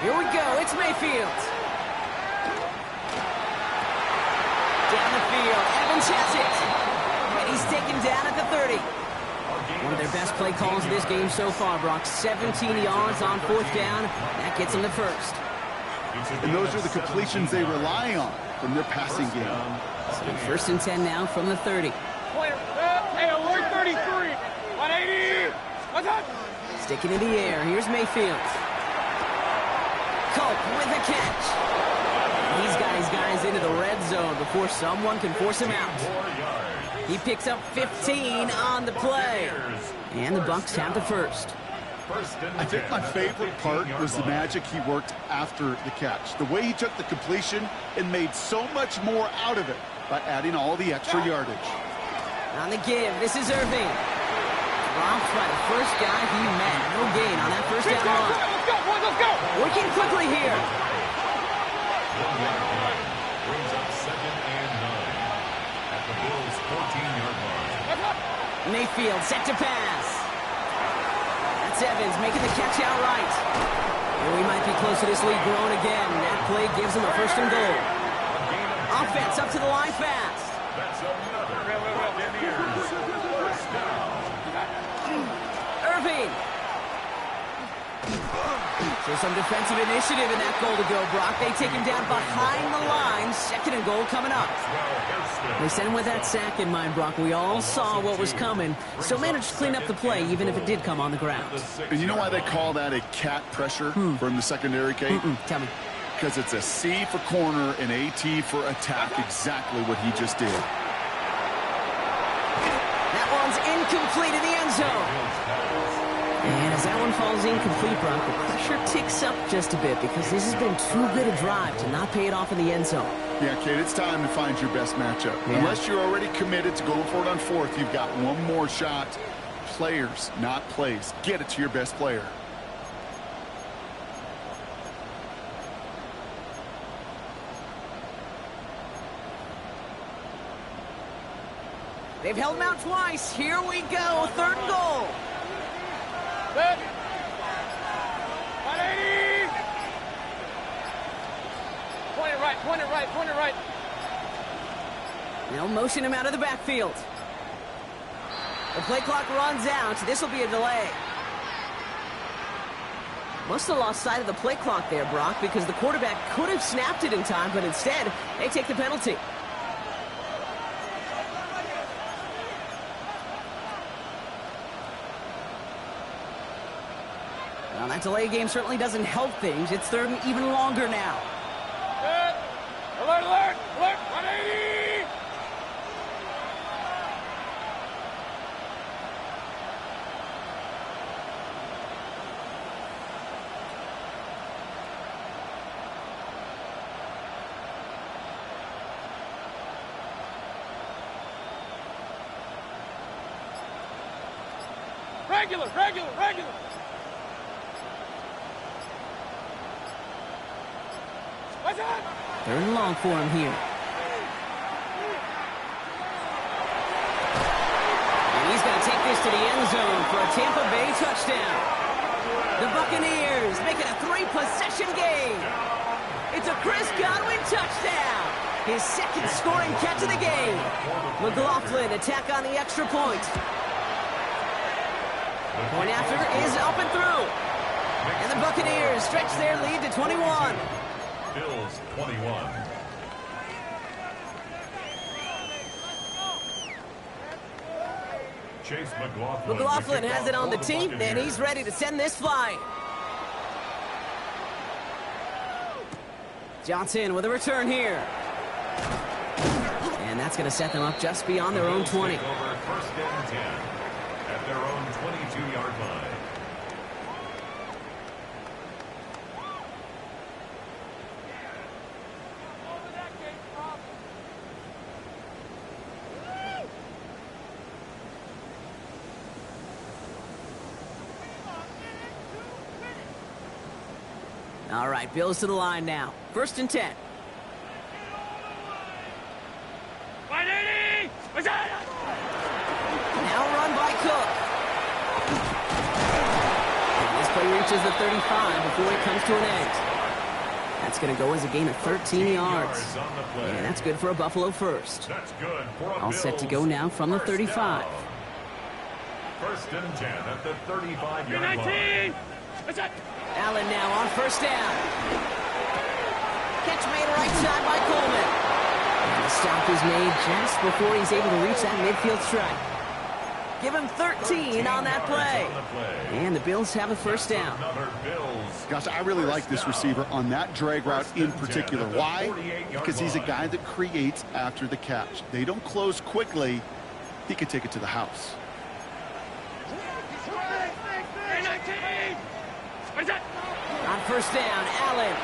Here we go. It's Mayfield. Down the field. Evans has it. And he's taken down at the 30. One of their best play calls of this game so far, Brock. 17 yards on 4th down. That gets them the 1st. And those are the completions they rely on from their passing game. So 1st and 10 now from the 30. Hey, alert 33. 180. What's up? Sticking in the air. Here's Mayfield. Culp with a catch. He's got his guys into the red zone before someone can force him out. He picks up 15 on the play. And the Bucs have the 1st. I think my favorite part was the magic he worked after the catch. The way he took the completion and made so much more out of it by adding all the extra yardage. On the give, this is Irving. Dropped by the first guy he met. No gain on that 1st down run. Let's go, boys, let's go. Working quickly here. Brings up 2nd and 9 at the Bills' 14-yard line. Mayfield set to pass. That's Evans making the catch outright. And we might be close to this lead growing again. That play gives him a 1st and goal. Offense up to the line fast. That's another Buccaneers 1st down. Irving. So some defensive initiative in that goal to go, Brock. They take him down behind the line. 2nd and goal coming up. They sent him with that sack in mind, Brock. We all saw what was coming. Still managed to clean up the play, even if it did come on the ground. And you know why they call that a cat pressure from the secondary, Kate? Tell me. Because it's a C for corner and a T for attack, exactly what he just did. That one's incomplete in the end zone. And as that one falls incomplete, Brock, the pressure ticks up just a bit because this has been too good a drive to not pay it off in the end zone. Yeah, Kate, it's time to find your best matchup. Yeah. Unless you're already committed to going for it on 4th, you've got one more shot. Players, not plays. Get it to your best player. They've held him out twice. Here we go. 3rd and goal. 180. Point it right, point it right, point it right. They'll motion him out of the backfield. The play clock runs out. This will be a delay. Must have lost sight of the play clock there, Brock, because the quarterback could have snapped it in time, but instead, they take the penalty. Well, that delay game certainly doesn't help things. It's 3rd and even longer now. Alert, alert, alert, 180! Regular, regular, regular. What's that? Third and long for him here. And he's going to take this to the end zone for a Tampa Bay touchdown. The Buccaneers make it a 3-possession game. It's a Chris Godwin touchdown. His second scoring catch of the game. McLaughlin attack on the extra point. Point after is up and through. And the Buccaneers stretch their lead to 21. Bills 21. Chase McLaughlin has it on the team, and he's ready to send this flying. Johnson with a return here. And that's going to set them up just beyond their own 20. Over first and 10 at their own 22-yard line. All right, Bills to the line now. First and 10. 180! What's that? Now run by Cook. And this play reaches the 35 before it comes to an end. That's going to go as a gain of 13 yards. And that's good for a Buffalo first. That's good for a All set to go now from the 35. First and 10 at the 35-yard line. 19! What's that? Allen now on first down. Catch made right side by Coleman. And the stop is made just before he's able to reach that midfield strike. Give him 13 on that play. And the Bills have a first down. Gosh, I really like this receiver on that drag route in particular. Why? Because he's a guy that creates after the catch. They don't close quickly. He could take it to the house. 19! What's that? On first down, Allen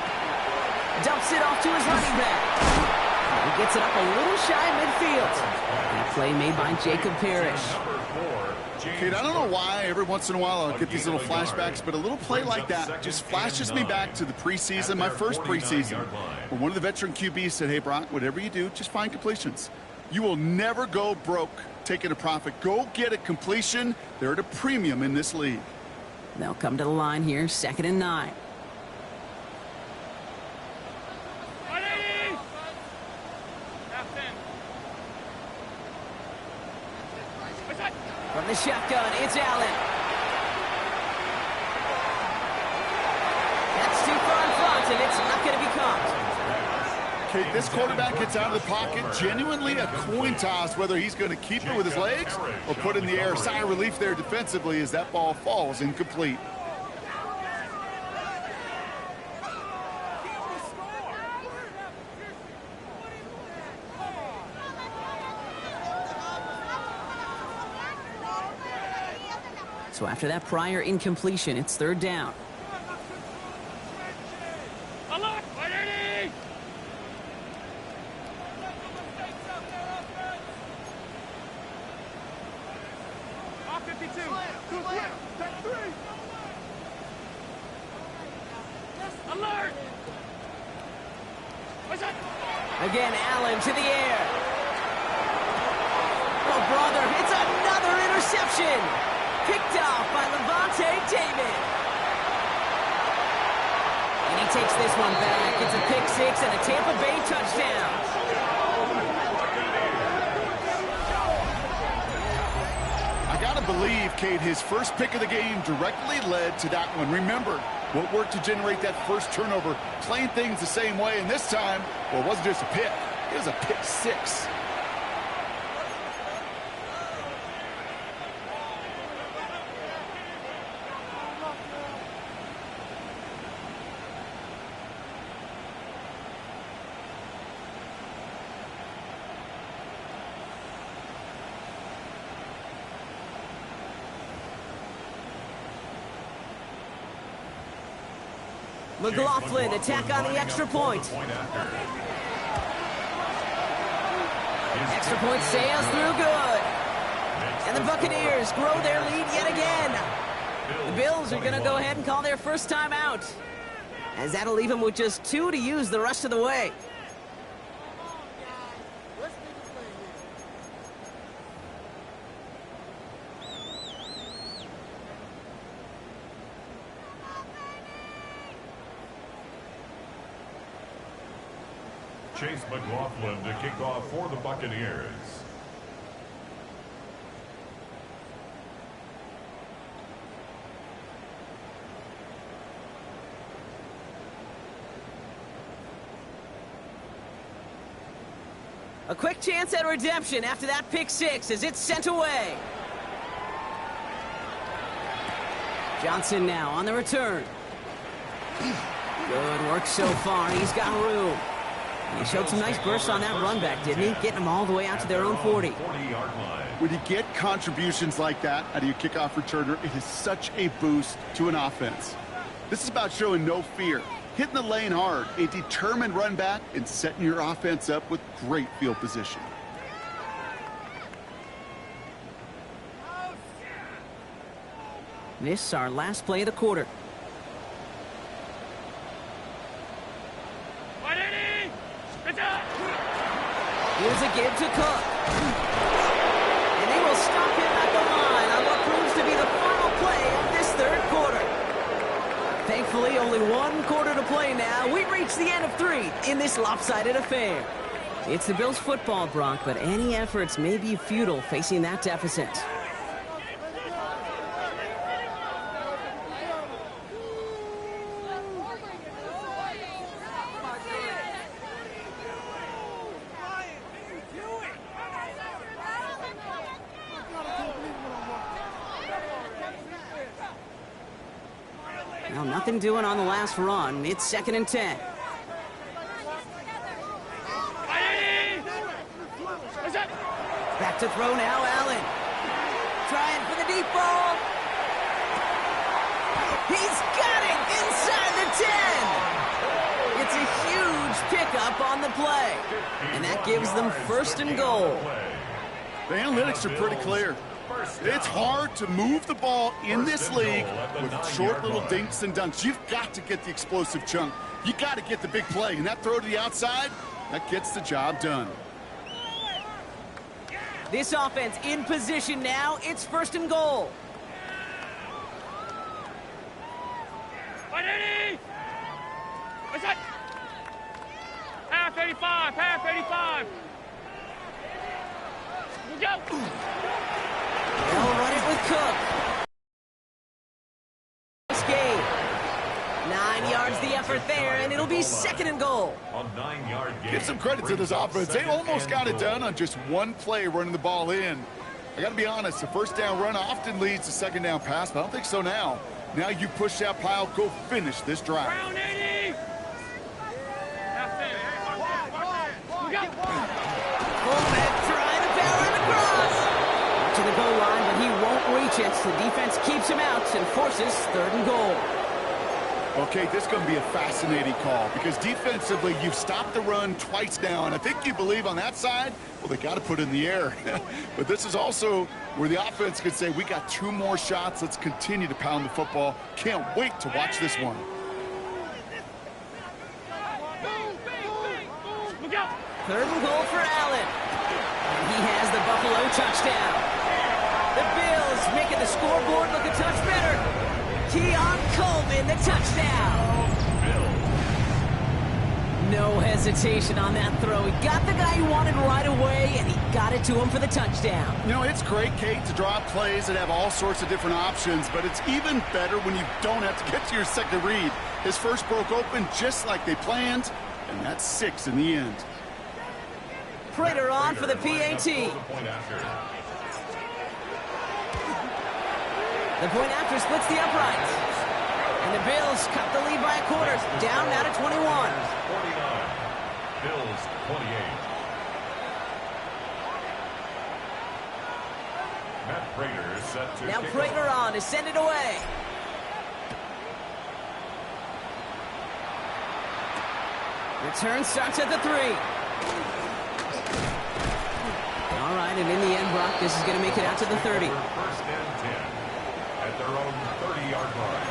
dumps it off to his running back. He gets it up a little shy of midfield. That play made by Jacob Parrish. Kate, I don't know why every once in a while I'll get these little flashbacks, but a little play like that just flashes me back to the preseason, my first preseason, where one of the veteran QBs said, hey, Brock, whatever you do, just find completions. You will never go broke taking a profit. Go get a completion. They're at a premium in this league. They'll come to the line here, 2nd and 9. 180! Half 10. What's that? From the shotgun, it's Allen. That's too far in front, and it's not going to be caught. Kate, this quarterback gets out of the pocket, genuinely a coin toss whether he's going to keep it with his legs or put it in the air. Sigh of relief there defensively as that ball falls incomplete. So after that prior incompletion, it's 3rd down. Alert! 180! Off 52. Alert! What's that? Again, Allen to the air. Oh, brother, it's another interception. Picked off by Levante David. And he takes this one back. It's a pick six and a Tampa Bay touchdown. I got to believe, Kate, his first pick of the game directly led to that one. Remember, what worked to generate that first turnover, playing things the same way, and this time, well, it wasn't just a pick. It was a pick six. McLaughlin attack on the extra point. Extra point sails through good. And the Buccaneers grow their lead yet again. The Bills are going to go ahead and call their first time out, as that'll leave them with just 2 to use the rest of the way. Chase McLaughlin to kick off for the Buccaneers. A quick chance at redemption after that pick six as it's sent away. Johnson now on the return. Good work so far. He's got room. He showed some nice bursts on that run back, didn't he? Getting them all the way out to their own 40. When you get contributions like that out of your kickoff returner, it is such a boost to an offense. This is about showing no fear, hitting the lane hard, a determined run back, and setting your offense up with great field position. This is our last play of the quarter. Here's a give to Cook. And they will stop him at the line on what proves to be the final play of this third quarter. Thankfully, only 1 quarter to play now. We reach the end of 3 in this lopsided affair. It's the Bills' football, Brock, but any efforts may be futile facing that deficit. Well, nothing doing on the last run. It's 2nd and 10. Back to throw now, Allen. Trying for the deep ball. He's got it inside the 10. It's a huge pickup on the play. And that gives them 1st and goal. The analytics are pretty clear. It's hard to move the ball in this league with short little dinks and dunks. You've got to get the explosive chunk. You got to get the big play. And that throw to the outside, that gets the job done. This offense in position now. It's 1st and goal. Half 85, half 85. Go! They'll run it with Cook. This game. 9 yards the effort there, and it'll be 2nd and goal. A 9-yard gain. Give some credit to this offense. They almost got it done on just 1 play running the ball in. I got to be honest, the 1st down run often leads to 2nd down pass, but I don't think so now. Now you push that pile, go finish this drive. Round 80. Fullback trying to barrel him across. To the goal line, but he won't reach it. The defense keeps him out and forces 3rd and goal. Okay, this is going to be a fascinating call because defensively, you've stopped the run twice now, and I think you believe on that side, well, they got to put it in the air. But this is also where the offense could say, we got 2 more shots. Let's continue to pound the football. Can't wait to watch this one. Look out! 3rd and goal for Allen. And he has the Buffalo touchdown. The Bills making the scoreboard look a touch better. Keon Coleman, the touchdown. No hesitation on that throw. He got the guy he wanted right away, and he got it to him for the touchdown. You know, it's great, Kate, to draw up plays that have all sorts of different options, but it's even better when you don't have to get to your second read. His first broke open just like they planned, and that's 6 in the end. Prater on for the PAT. The point after splits the uprights. And the Bills cut the lead by a quarter. Down now to 21. 49. Bills 28. Matt Prater is set to Now kick Prater off. on to send it away. Return starts at the 3. All right, right, and in the end, Brock, this is going to make it out to the 30. First and 10 at their own 30-yard line.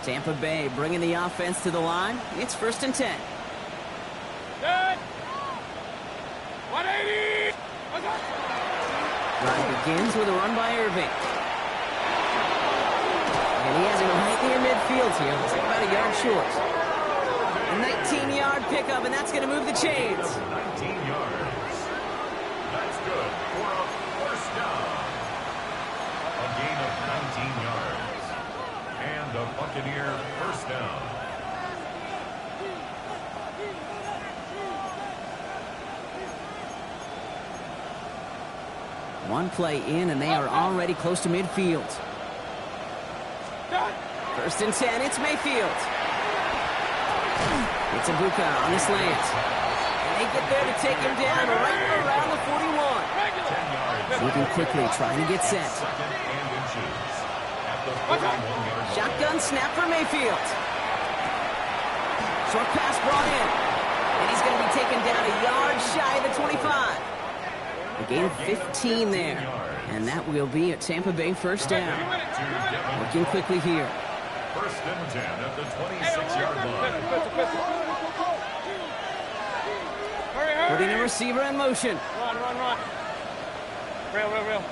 Tampa Bay bringing the offense to the line. It's first and 10. Good. 180. Drive begins with a run by Irving. And he has him right near midfield here. Looks like about a yard short. A 19-yard pickup, and that's going to move the chains. 19 yards. That's good for a first down. A gain of 19 yards. And a Buccaneer first down. One play in, and they are already close to midfield. First and 10, it's Mayfield. It's Ibuka on the slant. And they get there to take him down right around the 41. 10 yards. Moving quickly, trying to get set. Second and inches. At the 41-yard line. Shotgun snap for Mayfield. Short pass brought in. And he's going to be taken down a yard shy of the 25. A gain of 15 there. And that will be a Tampa Bay first down. Working quickly here. First and 10 at the 26-yard line. Putting the receiver in motion. Run. Real.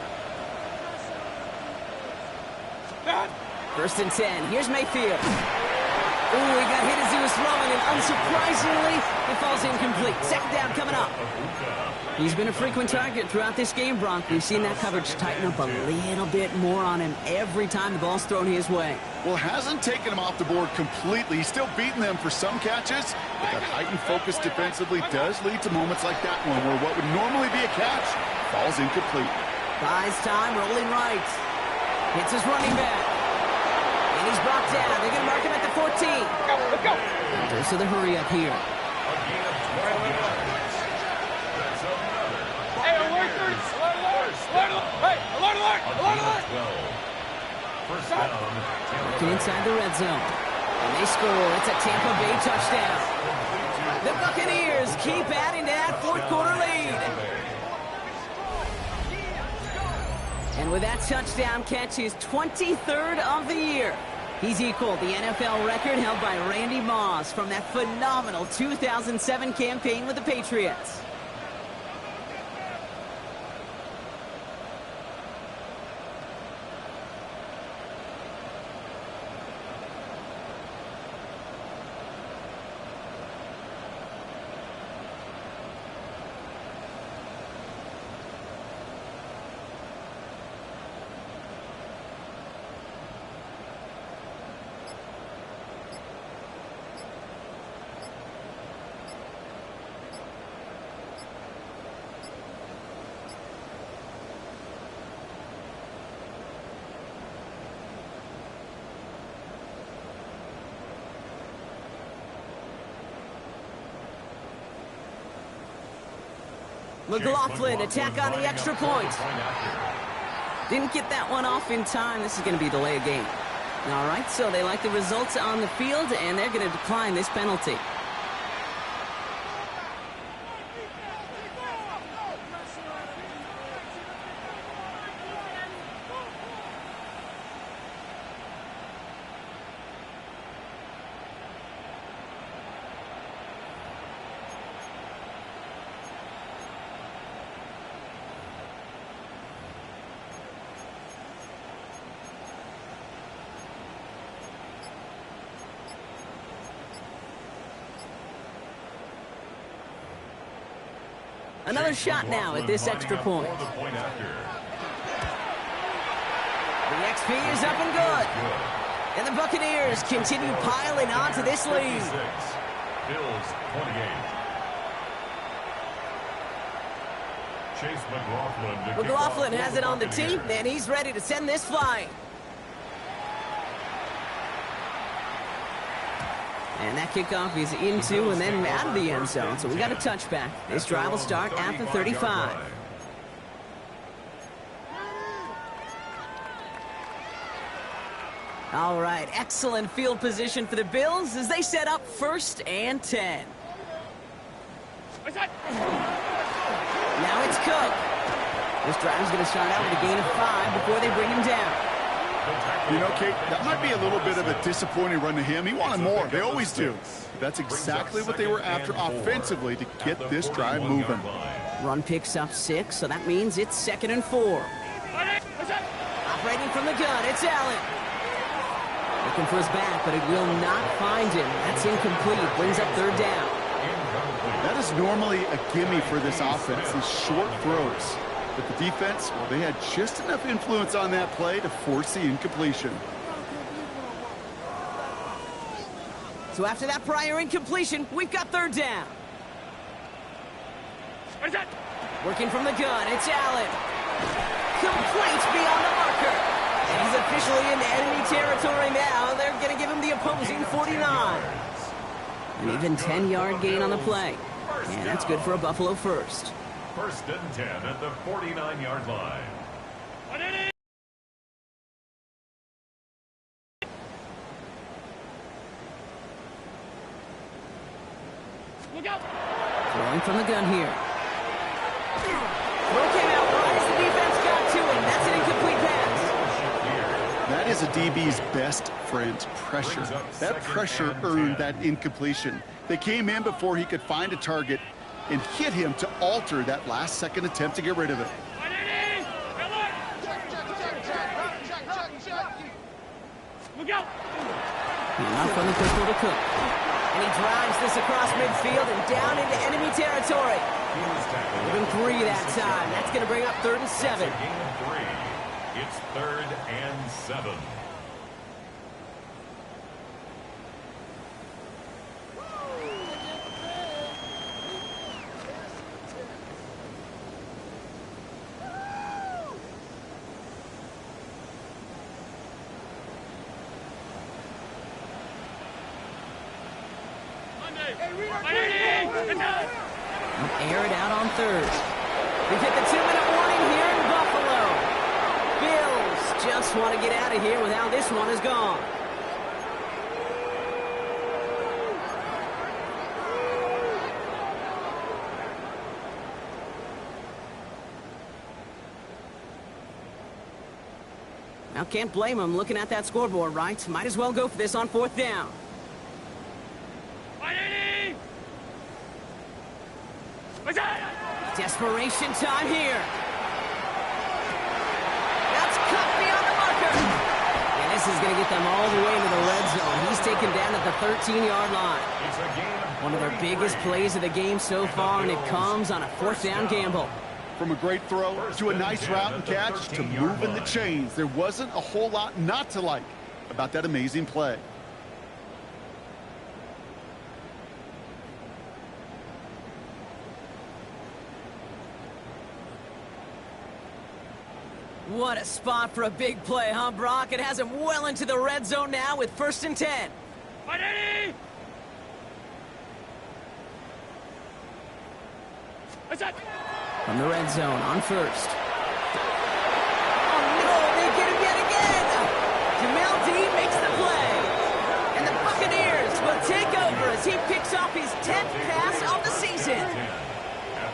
First and 10. Here's Mayfield. Ooh, he got hit as he was throwing, and unsurprisingly, it falls incomplete. Second down coming up. He's been a frequent target throughout this game, Bronk. We've seen that coverage tighten up a little bit more on him every time the ball's thrown his way. Well, hasn't taken him off the board completely. He's still beating them for some catches, but that heightened focus defensively does lead to moments like that one where what would normally be a catch falls incomplete. Buys time, rolling right. Hits his running back. And he's brought down. They're going to mark him at the 14. Let's go. There's to the hurry up here. A gain of 12 yards. That's another. Hey, alert. Alert. 12. First down. Tampa Working Bay. inside the red zone. And they score. It's a Tampa Bay touchdown. The Buccaneers keep adding to that fourth quarter lead. And with that touchdown catch, his 23rd of the year. He's equaled the NFL record held by Randy Moss from that phenomenal 2007 campaign with the Patriots. McLaughlin attack on the extra point. Didn't get that one off in time. This is going to be delay of game. All right, so they like the results on the field, and they're going to decline this penalty. Another shot now at this extra point. The XP is up and good. And the Buccaneers continue piling on to this lead. Bills 28. Chase McLaughlin has it on the tee, and he's ready to send this flying. And that kickoff is into and then out of the end zone. So we got a touchback. This drive will start at the 35. All right, excellent field position for the Bills as they set up 1st and 10. Now it's Cook. This drive's going to start out with a gain of 5 before they bring him down. You know, Kate, that might be a little bit of a disappointing run to him. He wanted more. They always do. That's exactly what they were after offensively to get this drive moving. Run picks up 6, so that means it's 2nd and 4. Operating from the gun, it's Allen. Looking for his back, but it will not find him. That's incomplete. Brings up 3rd down. That is normally a gimme for this offense, these short throws. But the defense, well, they had just enough influence on that play to force the incompletion. So after that prior incompletion, we've got 3rd down. Working from the gun, it's Allen. Complete beyond the marker. And he's officially in enemy territory now. They're going to give him the opposing 49. An even 10-yard gain on the play. And that's good for a Buffalo first. 1st and 10 at the 49-yard line. Look out! Throwing from the gun here. Throw came out wide as the defense got to him. That's an incomplete pass. That is a DB's best friend, pressure. That pressure earned that incompletion. They came in before he could find a target and hit him to alter that last-second attempt to get rid of it. Look out! Not from the pistol to Cook. And he drives this across midfield and down into enemy territory. Give him 3 that time. That's going to bring up 3rd and 7. Gain of 3. It's 3rd and 7. Air it out on 3rd. We get the 2-minute warning here in Buffalo. Bills just want to get out of here with how this one is gone. Now, can't blame him looking at that scoreboard, right? Might as well go for this on 4th down. Desperation time here. That's cut beyond the marker. And this is going to get them all the way into the red zone. He's taken down at the 13-yard line. One of their biggest plays of the game so far, and it comes on a 4th down gamble. From a great throw to a nice route and catch to moving the chains, there wasn't a whole lot not to like about that amazing play. What a spot for a big play, huh, Brock? It has him well into the red zone now with 1st and 10. From the red zone on 1st. Oh, no, they get him yet again. Jamel Dean makes the play. And the Buccaneers will take over as he picks off his 10th pass of the season.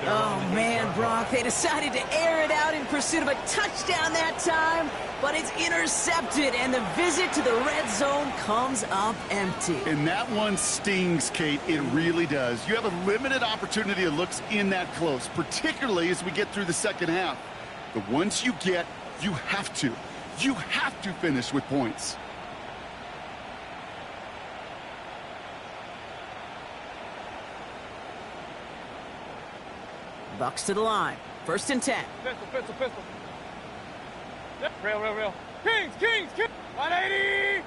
Oh, man, Brock, they decided to air it out in pursuit of a touchdown that time, but it's intercepted, and the visit to the red zone comes up empty. And that one stings, Kate. It really does. You have a limited opportunity of looks in that close, particularly as we get through the 2nd half. But once you get, you have to finish with points. Bucks to the line. 1st and 10. Pistol. Yep, rail. Kings! 180!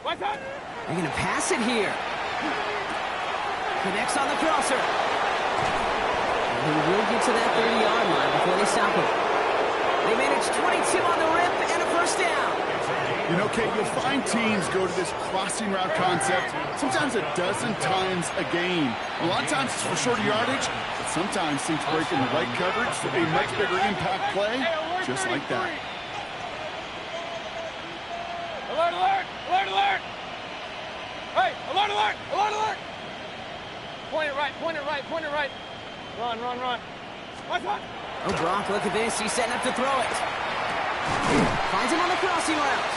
What's that? They're going to pass it here. Connects on the crosser. And he will get to that 30-yard line before they stop him. They manage 22 on the rip and a 1st down. You know, Kate, you'll find teams go to this crossing route concept sometimes a dozen times a game. A lot of times it's for shorter yardage, but sometimes teams break in the right coverage for a much bigger impact play, just like that. alert! Alert, alert! Point it right, point it right, point it right. Run, run, run. Watch, watch. Oh, Brock, look at this. He's setting up to throw it. Finds him on the crossing route.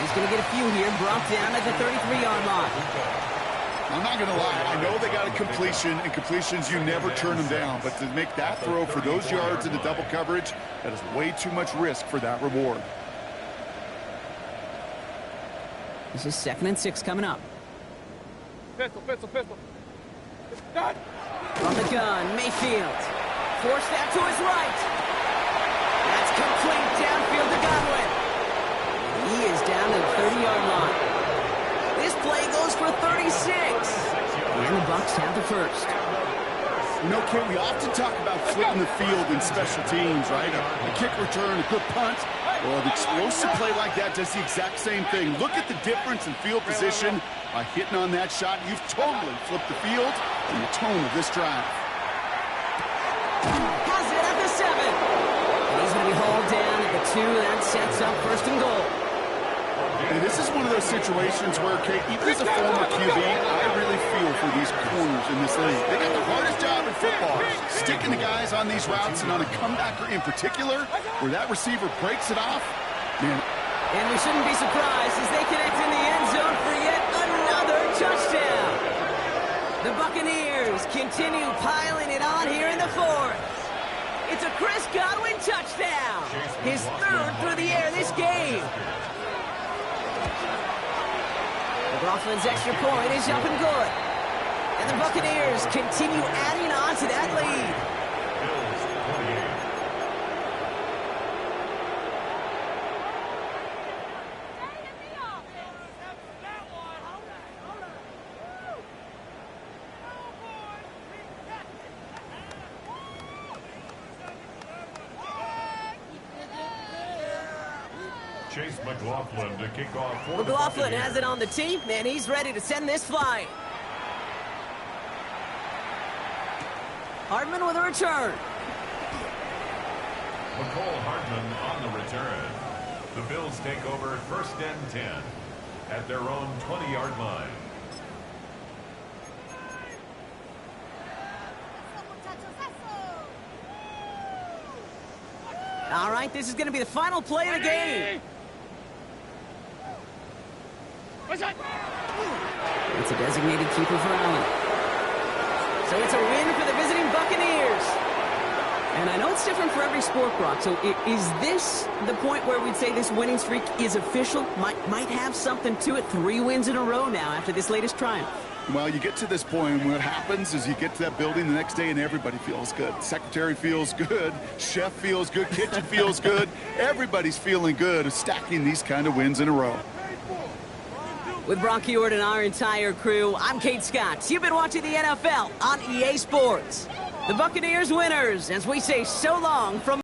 He's going to get a few here. Brock down at the 33-yard line. I'm not going to lie. I know they got a completion, and completions, you never turn them down. But to make that throw for those yards into double coverage, that is way too much risk for that reward. This is 2nd and 6 coming up. Pistol, pistol, pistol. Done. From the gun, Mayfield. Force that to his right. That's complete downfield to Godwin. He is down to the 30-yard line. This play goes for 36. And the Bucs have the first. You know, Kate, we often talk about flipping the field in special teams, right? A kick return, a good punt. Well, an explosive play like that does the exact same thing. Look at the difference in field position. By hitting on that shot, you've totally flipped the field and the tone of this drive. Has it at the 7. And he's going to be hauled down at the 2. That sets up 1st and goal. And this is one of those situations where, Kate, even as a former QB, I really feel for these corners in this league. They got the hardest job in football, sticking the guys on these routes, and on a comebacker in particular, where that receiver breaks it off. Man. And we shouldn't be surprised as they connect in the end zone for yet another touchdown. The Buccaneers continue piling it on here in the 4th. It's a Chris Godwin touchdown. His 3rd through the air this game. McLaughlin's extra point is up and good. And the Buccaneers continue adding on to that lead. Chase McLaughlin to kick off. McLaughlin has it on the tee, and he's ready to send this flying. Hardman with a return. McCole Hardman on the return. The Bills take over 1st and 10 at their own 20-yard line. All right, this is going to be the final play of the game. It's a designated keeper for Allen. So it's a win for the visiting Buccaneers. And I know it's different for every sport, Brock. So is this the point where we'd say this winning streak is official? Might have something to it. 3 wins in a row now after this latest triumph. Well, you get to this point, and what happens is you get to that building the next day, and everybody feels good. Secretary feels good. Chef feels good. Kitchen feels good. Everybody's feeling good of stacking these kind of wins in a row. With Brock Ewart and our entire crew, I'm Kate Scott. You've been watching the NFL on EA Sports. The Buccaneers winners, as we say so long from